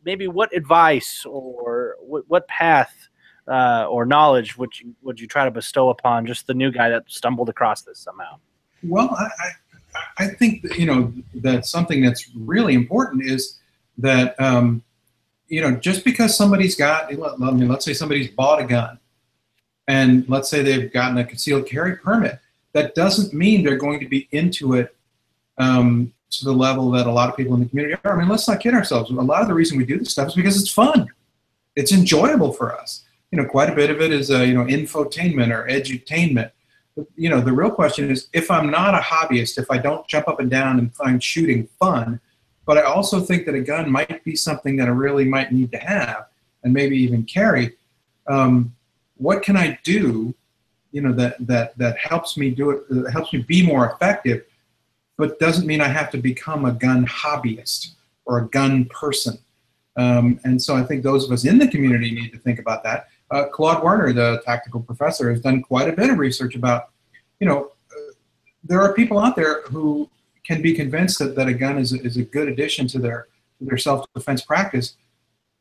Maybe what advice or what path or knowledge would you try to bestow upon just the new guy that stumbled across this somehow? Well, I think that, you know, that something that's really important is that, you know, just because somebody's got, I mean, let's say somebody's bought a gun, and let's say they've gotten a concealed carry permit, that doesn't mean they're going to be into it to the level that a lot of people in the community are. I mean, let's not kid ourselves. A lot of the reason we do this stuff is because it's fun. It's enjoyable for us. You know, quite a bit of it is, you know, infotainment or edutainment. But, you know, the real question is, if I'm not a hobbyist, if I don't jump up and down and find shooting fun, but I also think that a gun might be something that I really might need to have and maybe even carry, what can I do, you know, that helps me do it, that helps me be more effective, but doesn't mean I have to become a gun hobbyist or a gun person. And so I think those of us in the community need to think about that. Claude Werner, the tactical professor, has done quite a bit of research about, you know, there are people out there who can be convinced that a gun is a good addition to their self-defense practice,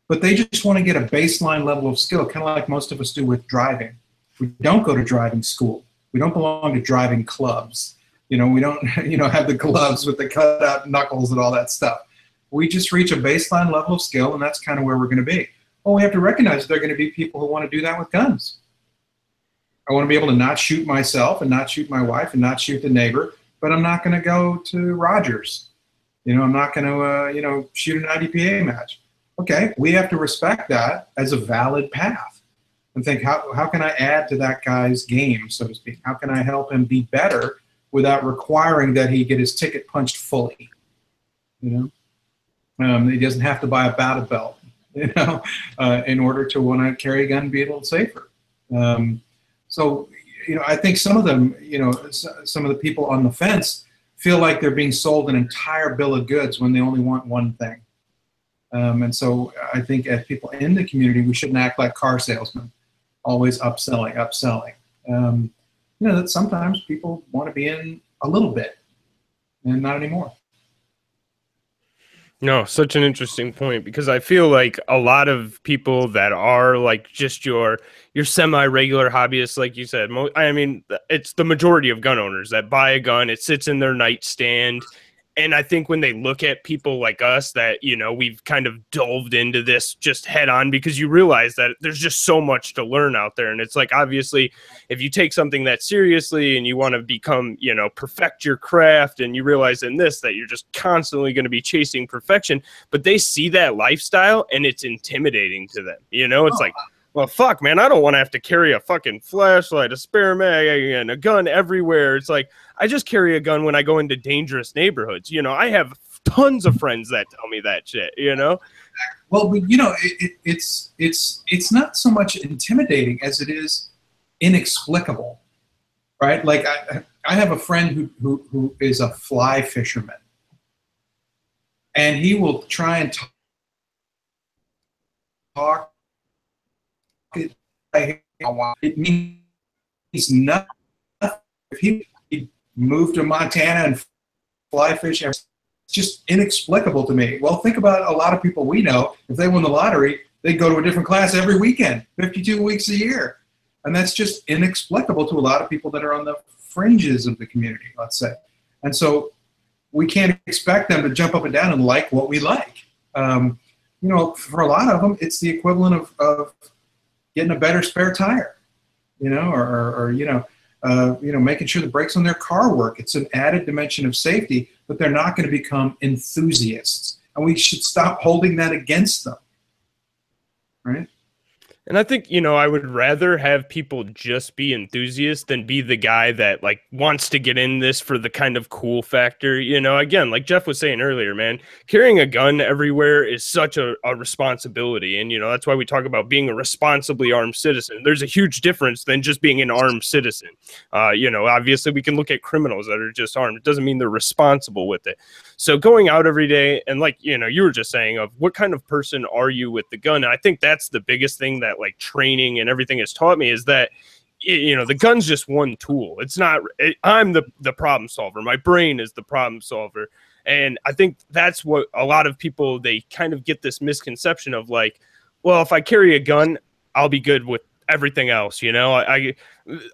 but they just want to get a baseline level of skill, kind of like most of us do with driving. We don't go to driving school. We don't belong to driving clubs. You know, we don't, you know, have the gloves with the cut-out knuckles and all that stuff. We just reach a baseline level of skill, and that's kind of where we're going to be. Well, we have to recognize that there are going to be people who want to do that with guns. I want to be able to not shoot myself and not shoot my wife and not shoot the neighbor, but I'm not going to go to Rogers. You know, I'm not going to, you know, shoot an IDPA match. Okay, we have to respect that as a valid path and think, how can I add to that guy's game, so to speak? How can I help him be better without requiring that he get his ticket punched fully? You know, he doesn't have to buy a battle belt, you know, in order to want to carry a gun and be a little safer. So, you know, I think some of them, you know, some of the people on the fence feel like they're being sold an entire bill of goods when they only want one thing. And so I think as people in the community, we shouldn't act like car salesmen, always upselling. You know, that sometimes people want to be in a little bit and not anymore. No, such an interesting point, because I feel like a lot of people that are like just your semi-regular hobbyists, like you said, I mean, it's the majority of gun owners that buy a gun, it sits in their nightstand. And I think when they look at people like us that, you know, we've kind of delved into this just head on, because you realize that there's just so much to learn out there. And it's like, obviously, if you take something that seriously and you want to become, you know, perfect your craft, and you realize in this that you're just constantly going to be chasing perfection, but they see that lifestyle and it's intimidating to them. You know, it's like, well, fuck, man, I don't want to have to carry a fucking flashlight, a spare mag, and a gun everywhere. It's like, I just carry a gun when I go into dangerous neighborhoods. You know, I have tons of friends that tell me that shit, you know? Well, you know, it's not so much intimidating as it is inexplicable, right? Like, I have a friend who is a fly fisherman, and he will try and talk. It means nothing. If he moved to Montana and fly fish, it's just inexplicable to me. Well, think about a lot of people we know. If they won the lottery, they go to a different class every weekend, 52 weeks a year. And that's just inexplicable to a lot of people that are on the fringes of the community, let's say. And so we can't expect them to jump up and down and like what we like. You know, for a lot of them, it's the equivalent of getting a better spare tire, you know, or making sure the brakes on their car work. It's an added dimension of safety, but they're not going to become enthusiasts. And we should stop holding that against them, right? And I think, you know, I would rather have people just be enthusiasts than be the guy that like wants to get in this for the kind of cool factor. You know, again, like Jeff was saying earlier, man, carrying a gun everywhere is such a responsibility. And, you know, that's why we talk about being a responsibly armed citizen. There's a huge difference than just being an armed citizen. You know, obviously we can look at criminals that are just armed. It doesn't mean they're responsible with it. So going out every day and like, you know, you were just saying of what kind of person are you with the gun? And I think that's the biggest thing that like training and everything has taught me is that, you know, the gun's just one tool. It's not, I'm the problem solver. My brain is the problem solver. And I think that's what a lot of people, they kind of get this misconception of like, well, if I carry a gun, I'll be good with everything else. You know,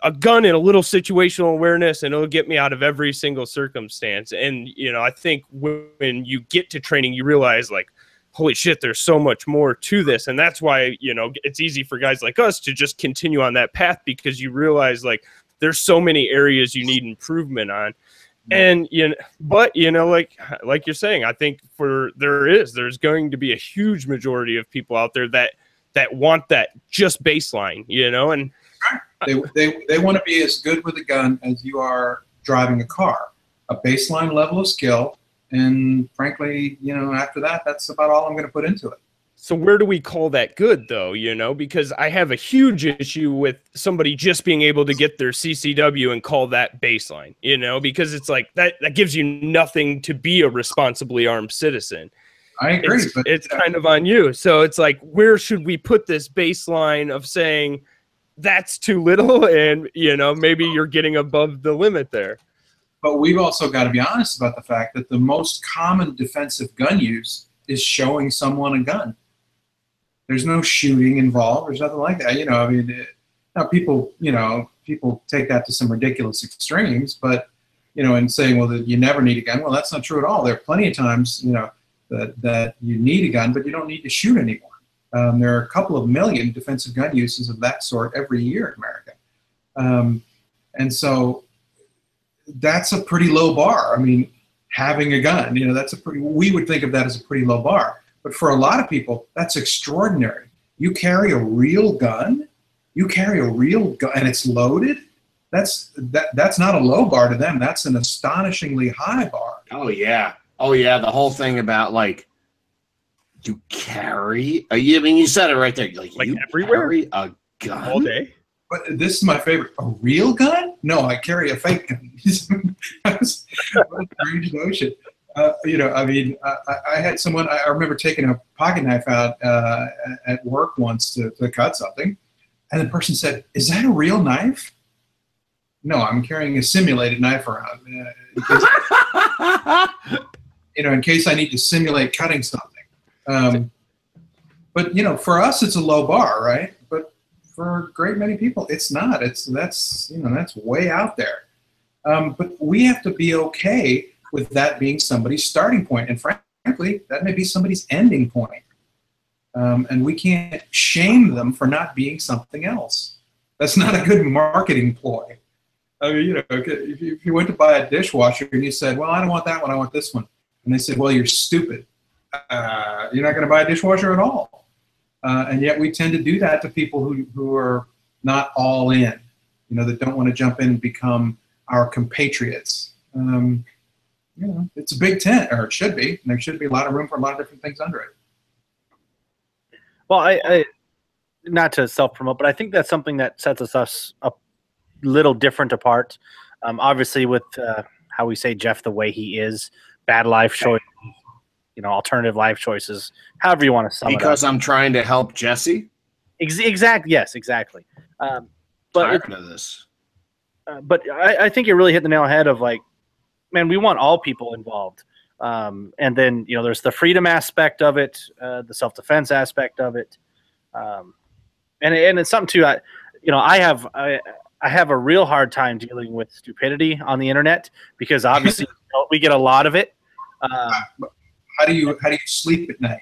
a gun and a little situational awareness and it'll get me out of every single circumstance. And, you know, I think when you get to training, you realize like, holy shit, there's so much more to this. And that's why, you know, it's easy for guys like us to just continue on that path because you realize like there's so many areas you need improvement on. And, you know, but, you know, like you're saying, I think there's going to be a huge majority of people out there that want that just baseline, you know, and they want to be as good with a gun as you are driving a car, a baseline level of skill. And frankly, you know, after that, that's about all I'm going to put into it. So where do we call that good, though? You know, because I have a huge issue with somebody just being able to get their CCW and call that baseline, you know, because it's like that gives you nothing to be a responsibly armed citizen. I agree. It's kind of on you. So it's like, where should we put this baseline of saying that's too little and, you know, maybe you're getting above the limit there? But we've also got to be honest about the fact that the most common defensive gun use is showing someone a gun. There's no shooting involved. There's nothing like that. You know, I mean, now people take that to some ridiculous extremes, but, you know, and saying, well, that you never need a gun. Well, that's not true at all. There are plenty of times, you know, that you need a gun, but you don't need to shoot anyone. There are a couple of million defensive gun uses of that sort every year in America. And so that's a pretty low bar. I mean, having a gun, you know, we would think of that as a pretty low bar. But for a lot of people, that's extraordinary. You carry a real gun, and it's loaded. That's not a low bar to them. That's an astonishingly high bar. Oh yeah. The whole thing about like you carry. I mean, you said it right there. Like you everywhere, carry a gun all day. But this is my favorite. A real gun? No, I carry a fake gun. What a strange notion. You know, I mean, I had someone. I remember taking a pocket knife out at work once to cut something, and the person said, "Is that a real knife?" No, I'm carrying a simulated knife around. You know, in case I need to simulate cutting something. But you know, for us, it's a low bar, right? But for a great many people, it's not. That's way out there. But we have to be okay with that being somebody's starting point, and frankly, that may be somebody's ending point. And we can't shame them for not being something else. That's not a good marketing ploy. I mean, you know, if you went to buy a dishwasher and you said, "Well, I don't want that one, I want this one," and they said, "Well, you're stupid. You're not going to buy a dishwasher at all." And yet we tend to do that to people who are not all in, you know, that don't want to jump in and become our compatriots. You know, it's a big tent, or it should be. And there should be a lot of room for a lot of different things under it. Well, I not to self-promote, but I think that's something that sets us a little different apart. Obviously, with how we say Jeff the way he is, bad life choices, you know, alternative life choices, however you want to sum it up. Because I'm trying to help Jesse? Exactly. Yes, exactly. Tired of this. But I think you really hit the nail on the head of like, man, we want all people involved. And then, you know, there's the freedom aspect of it, the self-defense aspect of it. And it's something too. I have a real hard time dealing with stupidity on the internet because obviously we get a lot of it. How do you sleep at night?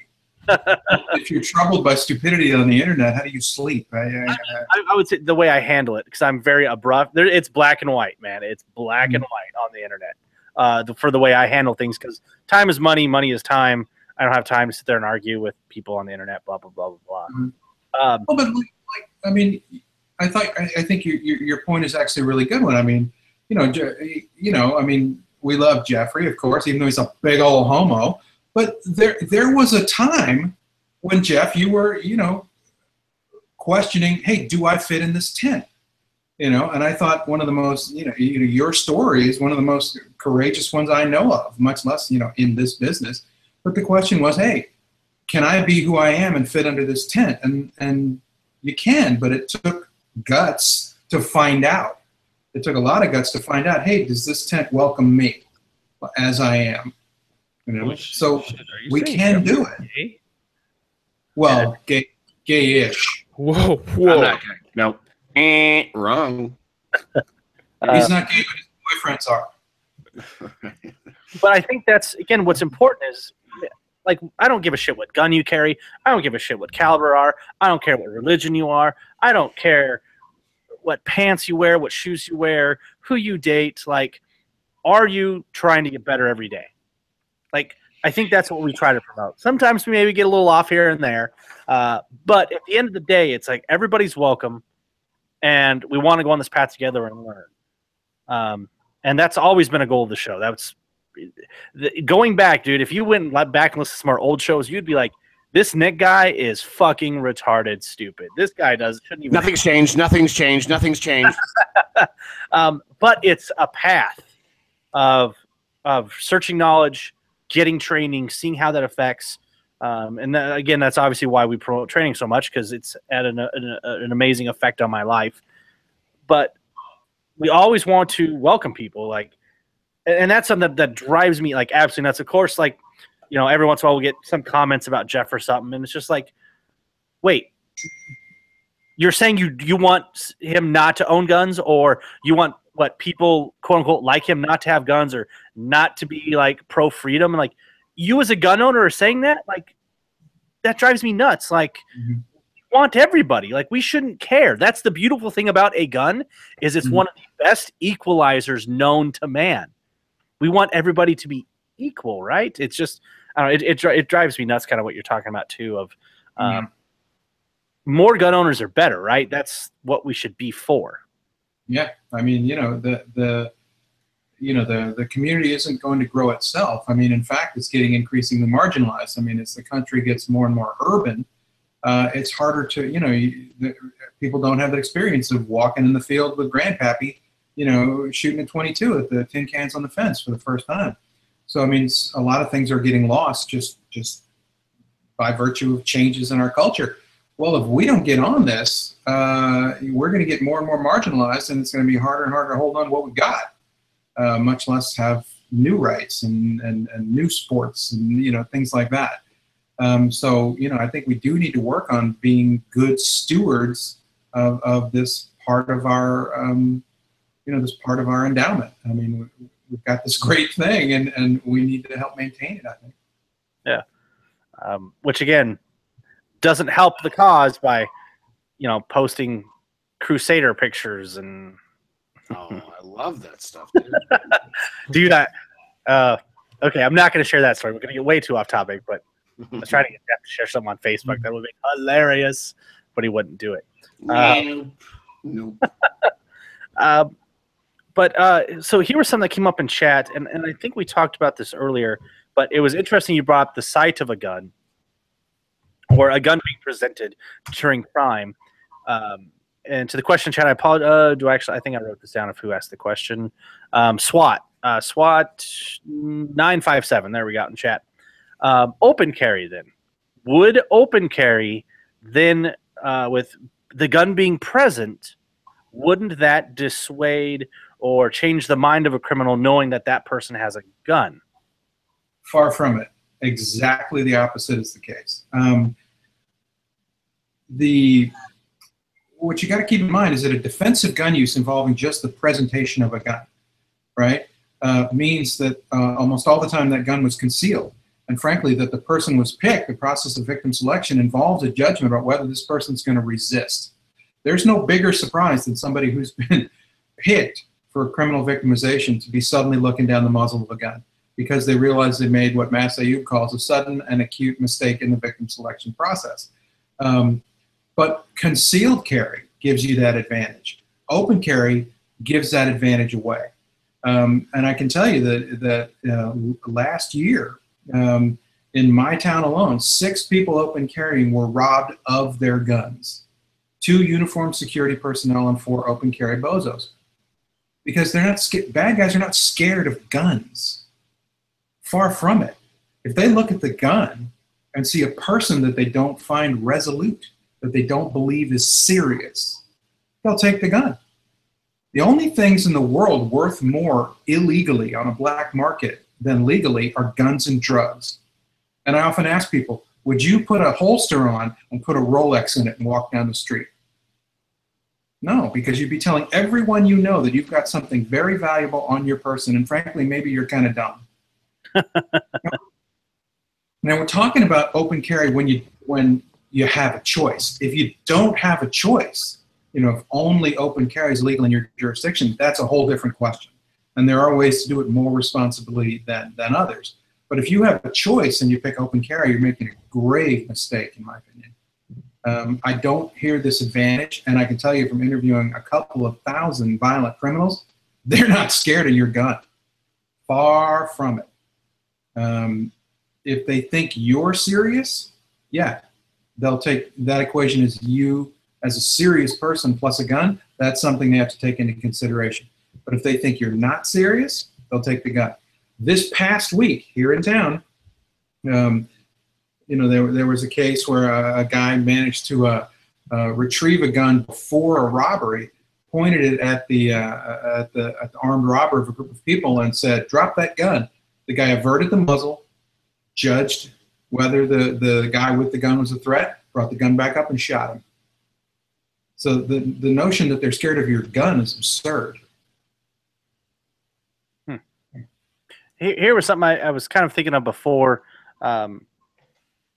If you're troubled by stupidity on the internet, how do you sleep? I would say the way I handle it, because I'm very abrupt. It's black and white, man. It's black and white on the internet for the way I handle things, because time is money, money is time. I don't have time to sit there and argue with people on the internet, blah, blah, blah, blah, blah. Well, but I mean, I think your point is actually a really good one. I mean, I mean, we love Jeffrey, of course, even though he's a big old homo. But there was a time when, Jeff, you were, questioning, hey, do I fit in this tent? And I thought one of the most, your story is one of the most courageous ones I know of, much less, in this business. But the question was, hey, can I be who I am and fit under this tent? And you can, but it took guts to find out. It took a lot of guts to find out, hey, does this tent welcome me as I am? So we can do it. Gay? Well, gay-ish. Whoa. I'm not gay. No. Wrong. He's not gay, but his boyfriends are. But I think that's, again, what's important is, like, I don't give a shit what gun you carry. I don't give a shit what caliber are. I don't care what religion you are. I don't care what pants you wear, what shoes you wear, who you date. Like, are you trying to get better every day? Like, I think that's what we try to promote. Sometimes we maybe get a little off here and there. But at the end of the day, it's like everybody's welcome. And we want to go on this path together and learn. And that's always been a goal of the show. That's going back, dude. If you went back and listened to some of our old shows, you'd be like, this Nick guy is fucking retarded stupid. This guy shouldn't even. Nothing's changed. Nothing's changed. Nothing's changed. But it's a path of searching knowledge, getting training, seeing how that affects. And again, that's obviously why we promote training so much, because it's had an amazing effect on my life. But we always want to welcome people, like, and that's something that drives me like absolutely nuts. Of course, like, every once in a while we'll get some comments about Jeff or something, and it's just like, wait, you're saying you want him not to own guns, or you want what people quote unquote like him not to have guns, or not to be like pro freedom? And like, you as a gun owner are saying that, like, that drives me nuts. Like, we want everybody. Like, we shouldn't care. That's the beautiful thing about a gun, is it's one of the best equalizers known to man. We want everybody to be equal, right? It's just, I don't know, it drives me nuts, kind of what you're talking about too, of more gun owners are better, right? That's what we should be for. Yeah, I mean, the community isn't going to grow itself. I mean, in fact, it's getting increasingly marginalized. I mean, as the country gets more and more urban, it's harder to, people don't have the experience of walking in the field with Grandpappy, shooting a 22 at the tin cans on the fence for the first time. So, I mean, a lot of things are getting lost just by virtue of changes in our culture. Well, if we don't get on this, we're going to get more and more marginalized, and it's going to be harder and harder to hold on to what we got, much less have new rights and new sports and, things like that. So, I think we do need to work on being good stewards of this part of our, this part of our endowment. I mean, we've got this great thing, and we need to help maintain it, I think. Yeah. Which, again, doesn't help the cause by, posting Crusader pictures and. Oh, I love that stuff, dude. Do that. Okay, I'm not going to share that story. We're going to get way too off topic, but I was trying to get Jeff to share something on Facebook that would be hilarious, but he wouldn't do it. Nope. But so here was something that came up in chat, and I think we talked about this earlier, but it was interesting you brought up the sight of a gun, or a gun being presented during crime. And to the question chat, I apologize. I think I wrote this down of who asked the question. SWAT 957. There we got in chat. Open carry then. Would open carry then, with the gun being present, wouldn't that dissuade or change the mind of a criminal knowing that that person has a gun? Far from it. Exactly the opposite is the case. what you got to keep in mind is that a defensive gun use involving just the presentation of a gun, right, means that almost all the time that gun was concealed. And frankly, that the person was picked, the process of victim selection involves a judgment about whether this person's going to resist. There's no bigger surprise than somebody who's been picked for criminal victimization to be suddenly looking down the muzzle of a gun because they realize they made what Mass Ayub calls a sudden and acute mistake in the victim selection process. But concealed carry gives you that advantage. Open carry gives that advantage away. And I can tell you that last year, in my town alone, 6 people open carrying were robbed of their guns. 2 uniformed security personnel and 4 open carry bozos. Because they're not bad guys are not scared of guns. Far from it. If they look at the gun and see a person that they don't find resolute, that they don't believe is serious, they'll take the gun. The only things in the world worth more illegally on a black market than legally are guns and drugs. And I often ask people, would you put a holster on and put a Rolex in it and walk down the street? No, because you'd be telling everyone you know that you've got something very valuable on your person, and frankly, maybe you're kind of dumb. Now we're talking about open carry when you have a choice. If you don't have a choice, if only open carry is legal in your jurisdiction, that's a whole different question. And there are ways to do it more responsibly than others. But if you have a choice and you pick open carry, you're making a grave mistake, in my opinion. I don't hear this advantage, and I can tell you from interviewing a couple of thousand violent criminals, they're not scared of your gun. Far from it. If they think you're serious, yeah, they'll take that equation as you as a serious person plus a gun. That's something they have to take into consideration. But if they think you're not serious, they'll take the gun. This past week here in town, there was a case where a guy managed to retrieve a gun before a robbery, pointed it at the armed robber of a group of people and said, "Drop that gun." The guy averted the muzzle, judged whether the guy with the gun was a threat, brought the gun back up and shot him. So the notion that they're scared of your gun is absurd. Here was something I was kind of thinking of before, and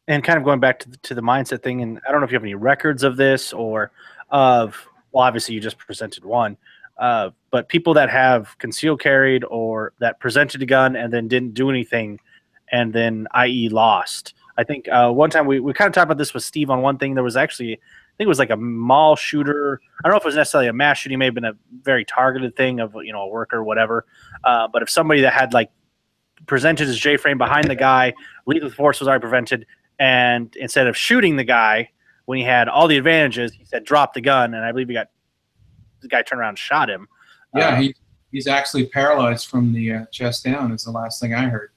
kind of going back to the mindset thing. And I don't know if you have any records of this or well, obviously you just presented one, but people that have concealed carried or that presented a gun and then didn't do anything and then, i.e. lost. I think one time we kind of talked about this with Steve on one thing. There was actually, I think it was like a mall shooter. I don't know if it was necessarily a mass shooting. It may have been a very targeted thing of, a worker or whatever. But if somebody that had like presented his J-frame behind the guy, lethal force was already prevented, and instead of shooting the guy when he had all the advantages, he said, "Drop the gun," and I believe the guy turned around and shot him. Yeah, he's actually paralyzed from the chest down is the last thing I heard.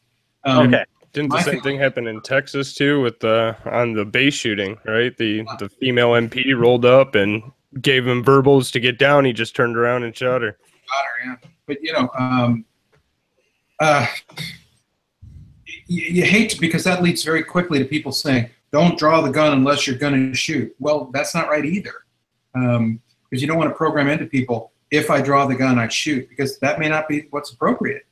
Okay. Didn't the same thing happen in Texas too with on the base shooting, right? The female MP rolled up and gave him verbals to get down. He just turned around and shot her. Yeah. But you hate to, because that leads very quickly to people saying, "Don't draw the gun unless you're going to shoot." Well, that's not right either, because you don't want to program into people, if I draw the gun, I shoot, because that may not be what's appropriate.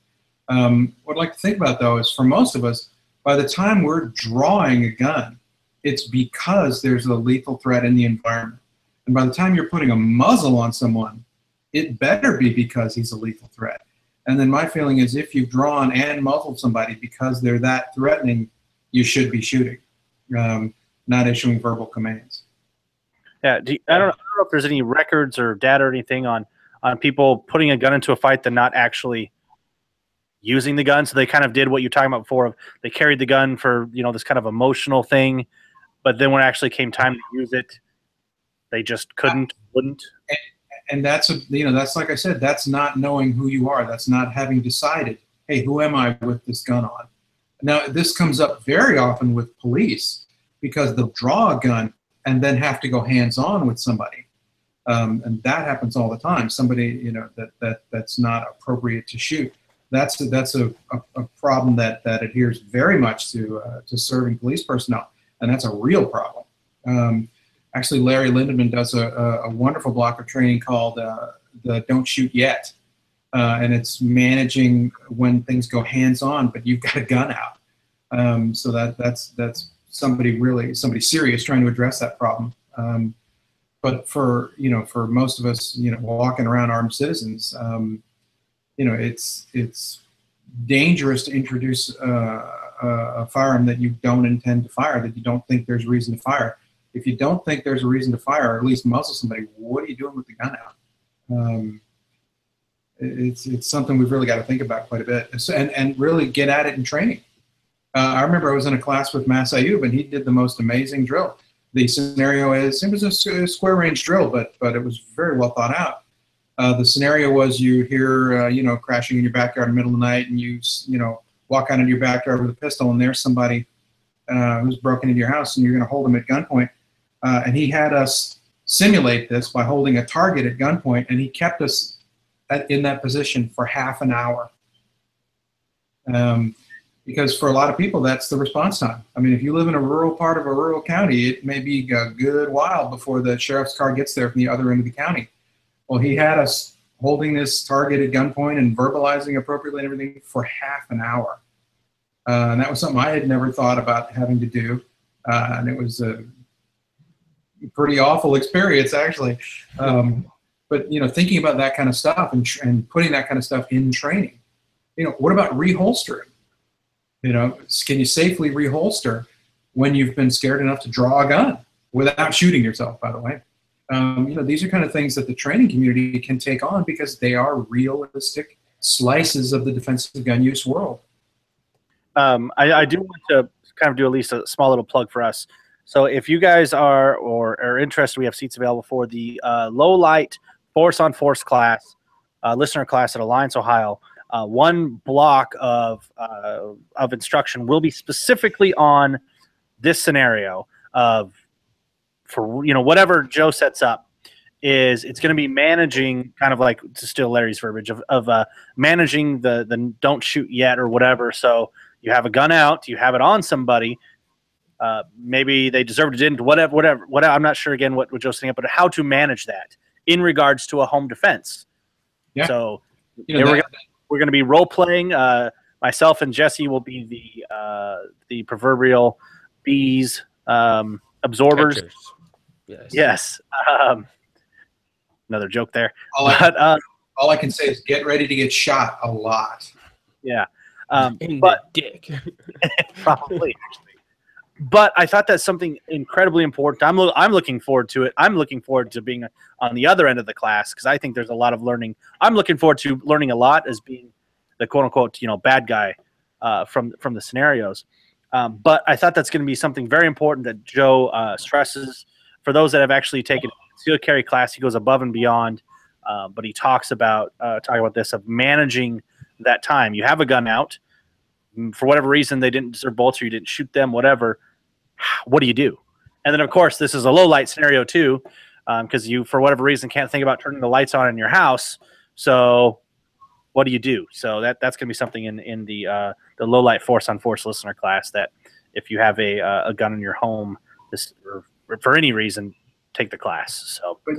What I'd like to think about, though, is for most of us, by the time we're drawing a gun, it's because there's a lethal threat in the environment. And by the time you're putting a muzzle on someone, it better be because he's a lethal threat. And then my feeling is if you've drawn and muzzled somebody because they're that threatening, you should be shooting, not issuing verbal commands. Yeah, I don't know if there's any records or data or anything on people putting a gun into a fight and not actually using the gun. So they kind of did what you're talking about before. They carried the gun for, this kind of emotional thing, but then when it actually came time to use it, they just wouldn't. And that's that's, like I said, that's not knowing who you are. That's not having decided, hey, who am I with this gun on? Now, this comes up very often with police because they'll draw a gun and then have to go hands-on with somebody. And that happens all the time. Somebody, that's not appropriate to shoot. That's a problem that adheres very much to serving police personnel, and that's a real problem. Actually, Larry Lindemann does a wonderful block of training called the Don't Shoot Yet. And it's managing when things go hands-on, but you've got a gun out. So that's somebody serious trying to address that problem. But for most of us, walking around armed citizens, it's dangerous to introduce a firearm that you don't intend to fire, that you don't think there's reason to fire. If you don't think there's a reason to fire, or at least muzzle somebody, what are you doing with the gun out? It's something we've really got to think about quite a bit, and really get at it in training. I remember I was in a class with Mass Ayub, and he did the most amazing drill. The scenario it was a square range drill, but it was very well thought out. The scenario was you hear crashing in your backyard in the middle of the night, and you walk out into your backyard with a pistol, and there's somebody who's broken into your house, and you're going to hold them at gunpoint. And he had us simulate this by holding a target at gunpoint, and he kept us in that position for half an hour. Because for a lot of people, that's the response time. I mean, if you live in a rural part of a rural county, it may be a good while before the sheriff's car gets there from the other end of the county. Well, he had us holding this target at gunpoint and verbalizing appropriately and everything for half an hour. And that was something I had never thought about having to do. And it was a pretty awful experience, actually. But, thinking about that kind of stuff and putting that kind of stuff in training, what about reholstering? Can you safely reholster when you've been scared enough to draw a gun without shooting yourself, by the way? These are kind of things that the training community can take on because they are realistic slices of the defensive gun use world. I do want to kind of do at least a small little plug for us. So if you guys are interested, we have seats available for the low light force on force class, listener class at Alliance, Ohio. One block of instruction will be specifically on this scenario of, for whatever Joe sets up, it's going to be managing, kind of like, to steal Larry's verbiage, of managing the don't shoot yet or whatever. So you have a gun out, you have it on somebody, maybe they deserved it, didn't, whatever. I'm not sure again what Joe's setting up, but how to manage that in regards to a home defense. Yeah. So we're going to be role playing. Myself and Jesse will be the proverbial bees, absorbers. Catchers. Yes. Another joke there. All I can say is get ready to get shot a lot. Yeah. In the dick. Probably. But I thought that's something incredibly important. I'm looking forward to it. I'm looking forward to being on the other end of the class because I think there's a lot of learning. I'm looking forward to learning a lot as being the quote unquote bad guy from the scenarios. But I thought that's going to be something very important that Joe stresses for those that have actually taken concealed carry class. He goes above and beyond, but he talks about this of managing that time. You have a gun out. For whatever reason, they didn't deserve bullets or you didn't shoot them, whatever. What do you do? And then, of course, this is a low light scenario too, because you, for whatever reason, can't think about turning the lights on in your house. So what do you do? So that's going to be something in the low light force on force listener class, that if you have a gun in your home, or for any reason, take the class. So, but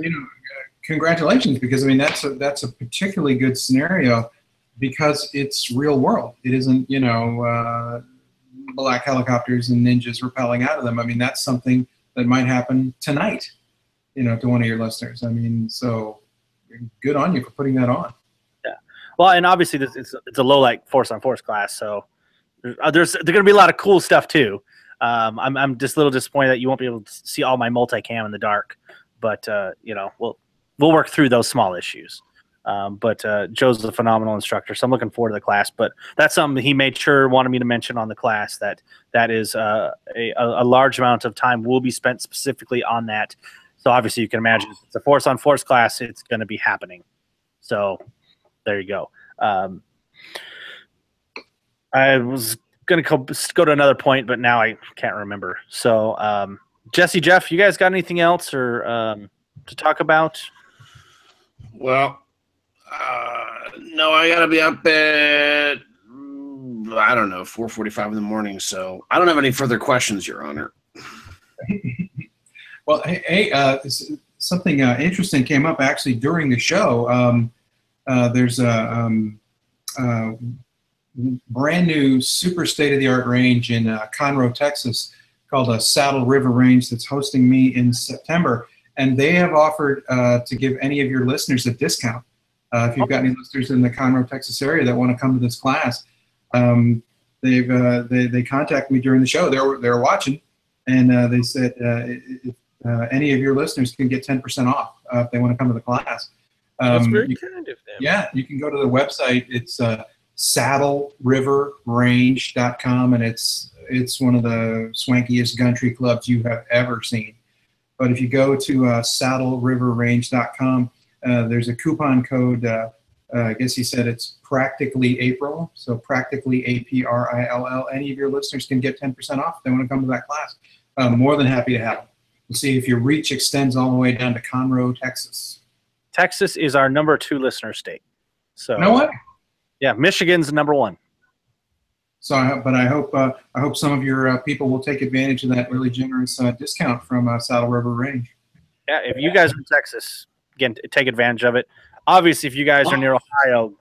congratulations, because I mean that's a particularly good scenario. Because it's real world. It isn't, black helicopters and ninjas rappelling out of them. I mean, that's something that might happen tonight, to one of your listeners. I mean, so good on you for putting that on. Yeah. Well, and obviously it's a low light force on force class. So there's going to be a lot of cool stuff too. I'm just a little disappointed that you won't be able to see all my multicam in the dark, but we'll work through those small issues. But Joe's a phenomenal instructor, so I'm looking forward to the class. But that's something he wanted me to mention on the class, that is a large amount of time will be spent specifically on that. So obviously you can imagine if it's a force on force class, it's going to be happening. So there you go. I was going to go to another point, but now I can't remember. So Jesse, Jeff, you guys got anything else or to talk about? Well, no, I gotta be up at 4:45 in the morning. So I don't have any further questions, Your Honor. Well, something interesting came up actually during the show. There's a brand new super state-of-the-art range in Conroe, Texas, called a Saddle River Range that's hosting me in September. And they have offered to give any of your listeners a discount. If you've got any listeners in the Conroe, Texas area that want to come to this class, they contacted me during the show. They were watching, and they said if any of your listeners can get 10% off if they want to come to the class. That's very kind of them. Yeah, you can go to the website. It's saddleriverrange.com, and it's one of the swankiest country clubs you have ever seen. But if you go to saddleriverrange.com, there's a coupon code. I guess he said it's practically Aprill, so practically APRILL. Any of your listeners can get 10% off if they want to come to that class. More than happy to have them. We'll see if your reach extends all the way down to Conroe, Texas. Texas is our number 2 listener state. So, you know what? Yeah, Michigan's number 1. So, I hope some of your people will take advantage of that really generous discount from Saddle River Range. Yeah, if you guys are in Texas, again, take advantage of it. Obviously, if you guys are near Ohio,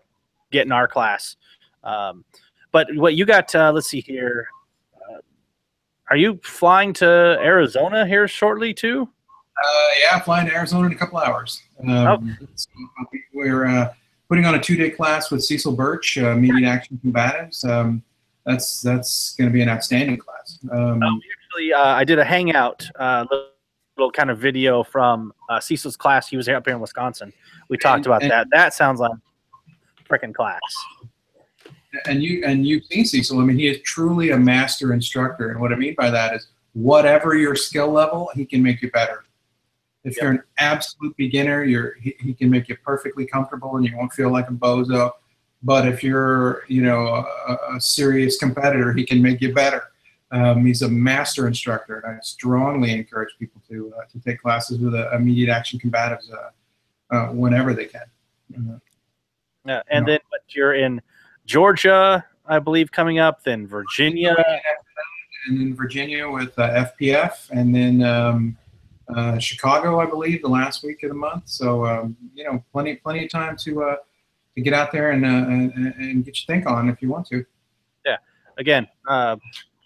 get in our class. But what you got? Let's see here. Are you flying to Arizona here shortly too? Yeah, flying to Arizona in a couple hours. So we're putting on a 2-day class with Cecil Birch, Immediate Action Combatives. That's going to be an outstanding class. Actually, I did a hangout, little kind of video from Cecil's class. He was up here in Wisconsin. We talked about that. That sounds like freaking class. And you've seen Cecil. I mean, he is truly a master instructor. And what I mean by that is whatever your skill level, he can make you better. If you're an absolute beginner, he can make you perfectly comfortable and you won't feel like a bozo. But if you're, a serious competitor, he can make you better. He's a master instructor, and I strongly encourage people to take classes with Immediate Action Combatives whenever they can. And then you're in Georgia, I believe, coming up, then Virginia. And then Virginia with FPF, and then Chicago, I believe, the last week of the month. So, plenty of time to get out there and get your think on if you want to. Yeah. Again,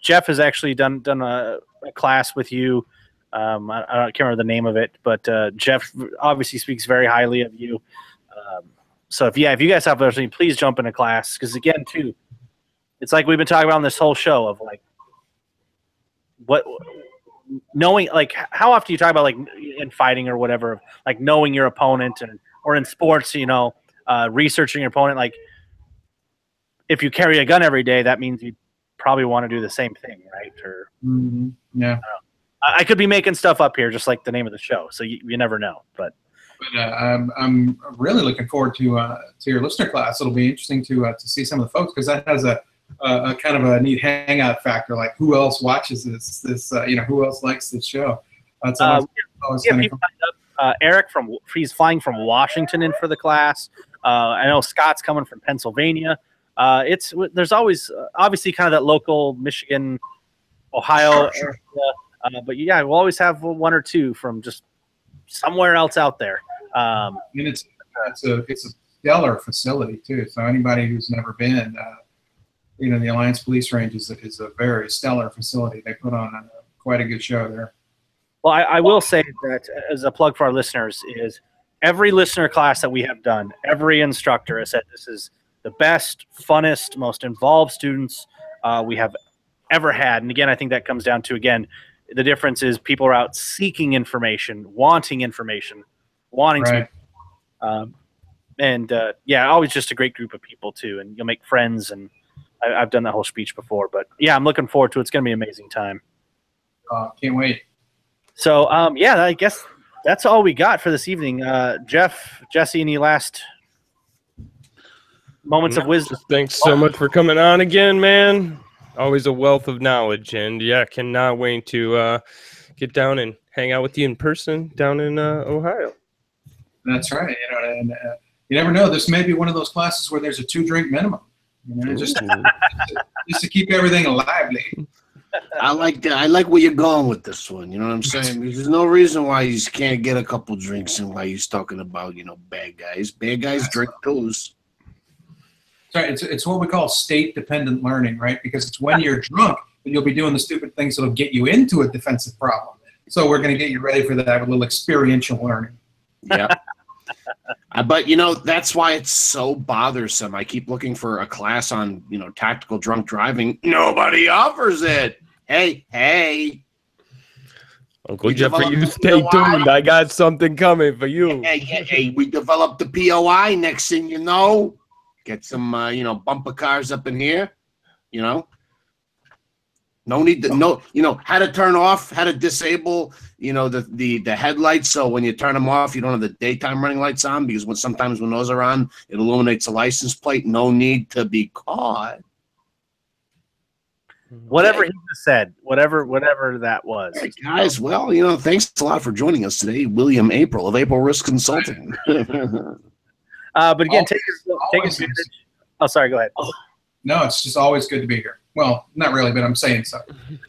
Jeff has actually done a class with you. I can't remember the name of it, but Jeff obviously speaks very highly of you. So if you guys have opportunity, please jump in a class, because again, too, it's like we've been talking about on this whole show of like knowing, like, how often you talk about, like, in fighting or whatever, like knowing your opponent, or in sports, researching your opponent. Like, if you carry a gun every day, that means you probably want to do the same thing, right? Or yeah, I could be making stuff up here, just like the name of the show. So you never know, but I'm really looking forward to your listener class. It'll be interesting to see some of the folks, because that has a kind of a neat hangout factor. Like, who else watches this? Who else likes this show? That's always kind of cool. Eric he's flying from Washington in for the class. I know Scott's coming from Pennsylvania. There's always obviously kind of that local Michigan, Ohio area, but yeah, we'll always have one or two from just somewhere else out there. And it's a stellar facility too. So anybody who's never been, the Alliance Police Range is a very stellar facility. They put on quite a good show there. Well, I will say that, as a plug for our listeners, is every listener class that we have done, every instructor has said this is the best, funnest, most involved students we have ever had. And again, I think that comes down to, the difference is people are out seeking information, wanting Right. to. Always just a great group of people too, and you'll make friends. And I've done that whole speech before, but yeah, I'm looking forward to it. It's going to be an amazing time. Can't wait. So, I guess that's all we got for this evening. Jeff, Jesse, any last moments of wisdom? Thanks so much for coming on again, man. Always a wealth of knowledge, and cannot wait to get down and hang out with you in person down in Ohio. That's right. And you never know. This may be one of those classes where there's a 2-drink minimum. Just to keep everything lively. I like that. I like where you're going with this one. You know what I'm saying? There's no reason why you can't get a couple drinks and why he's talking about, bad guys. Bad guys drink tools. Sorry, it's what we call state-dependent learning, right? Because it's when you're drunk that you'll be doing the stupid things that'll get you into a defensive problem. So we're going to get you ready for that with a little experiential learning. Yeah. But, that's why it's so bothersome. I keep looking for a class on, tactical drunk driving. Nobody offers it. Hey. Uncle Jeffrey, you stay tuned. I got something coming for you. Hey, we developed the POI. Next thing you know, get some, bumper cars up in here, No need to how to turn off, how to disable, the headlights. So when you turn them off, you don't have the daytime running lights on because sometimes when those are on, it illuminates the license plate. No need to be caught. Whatever he just said, whatever that was. Hey guys, well, thanks a lot for joining us today, William Aprill of Aprill Risk Consulting. But again, take advantage. Oh, sorry, go ahead. No, it's just always good to be here. Well, not really, but I'm saying so.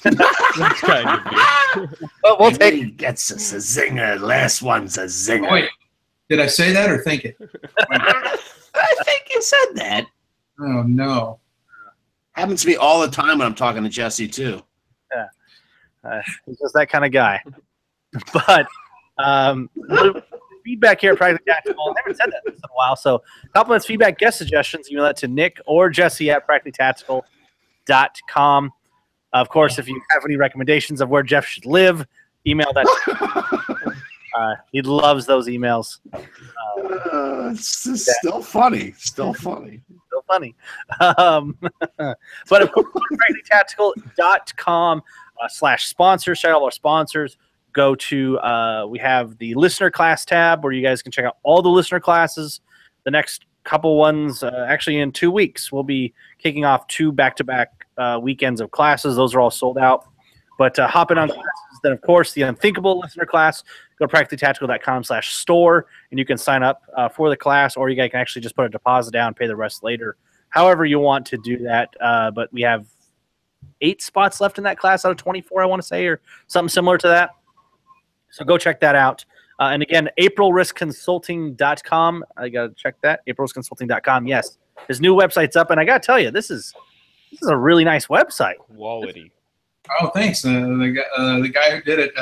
That's kind of good. Well, we'll take it. Gets us a zinger. Last one's a zinger. Oh, wait, did I say that or think it? I think you said that. Oh, no. Happens to me all the time when I'm talking to Jesse, too. Yeah. He's just that kind of guy. But feedback here at Practically Tactical. I haven't said that in a while. So compliments, feedback, guest suggestions, email that to Nick or Jesse at practicallytactical.com. Of course, if you have any recommendations of where Jeff should live, email that. He loves those emails. It's still funny. Still funny. Still funny. But of course, practicallytactical.com /sponsors. Shout out all our sponsors. Go to we have the listener class tab where you guys can check out all the listener classes. The next couple ones, actually in 2 weeks, we'll be kicking off 2 back-to-back weekends of classes. Those are all sold out. But hop in on classes. Then, of course, the Unthinkable listener class. Go to practicallytactical.com/store, and you can sign up for the class, or you guys can actually just put a deposit down, pay the rest later. However you want to do that. But we have 8 spots left in that class out of 24, I want to say, or something similar to that. So go check that out. And again, aprilriskconsulting.com. I got to check that. aprilriskconsulting.com. Yes. His new website's up, and I got to tell you, this is a really nice website. Quality. Oh, thanks. The guy who did it,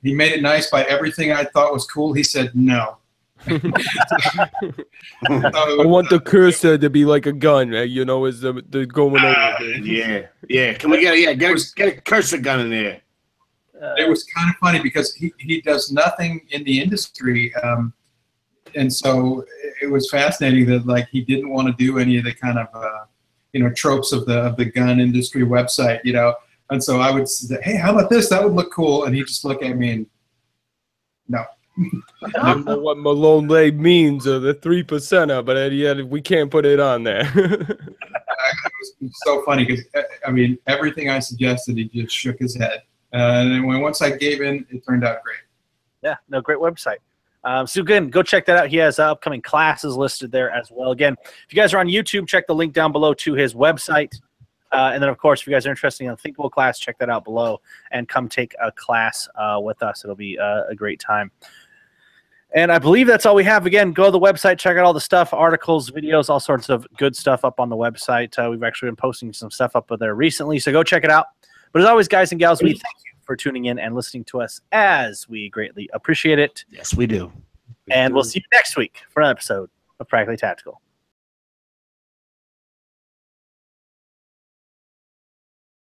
he made it nice by everything I thought was cool. He said no. I want the cursor to be like a gun, as the going over. Yeah. Can we get a cursor gun in there? It was kind of funny because he does nothing in the industry, and so it was fascinating that he didn't want to do any of the kind of tropes of the gun industry website, And so I would say, hey, how about this? That would look cool. And he'd just look at me and no. I don't know what Malone Lake means, or the 3%er, but yet we can't put it on there. It was so funny because everything I suggested, he just shook his head. And then once I gave in, it turned out great. Yeah, no, great website. So again, go check that out. He has upcoming classes listed there as well. Again, if you guys are on YouTube, check the link down below to his website. And then, of course, if you guys are interested in the Unthinkable class, check that out below and come take a class with us. It'll be a great time. And I believe that's all we have. Again, go to the website, check out all the stuff, articles, videos, all sorts of good stuff up on the website. We've actually been posting some stuff up there recently, so go check it out. But as always, guys and gals, we thank you for tuning in and listening to us, as we greatly appreciate it. Yes, we do. And we'll see you next week for an episode of Practically Tactical.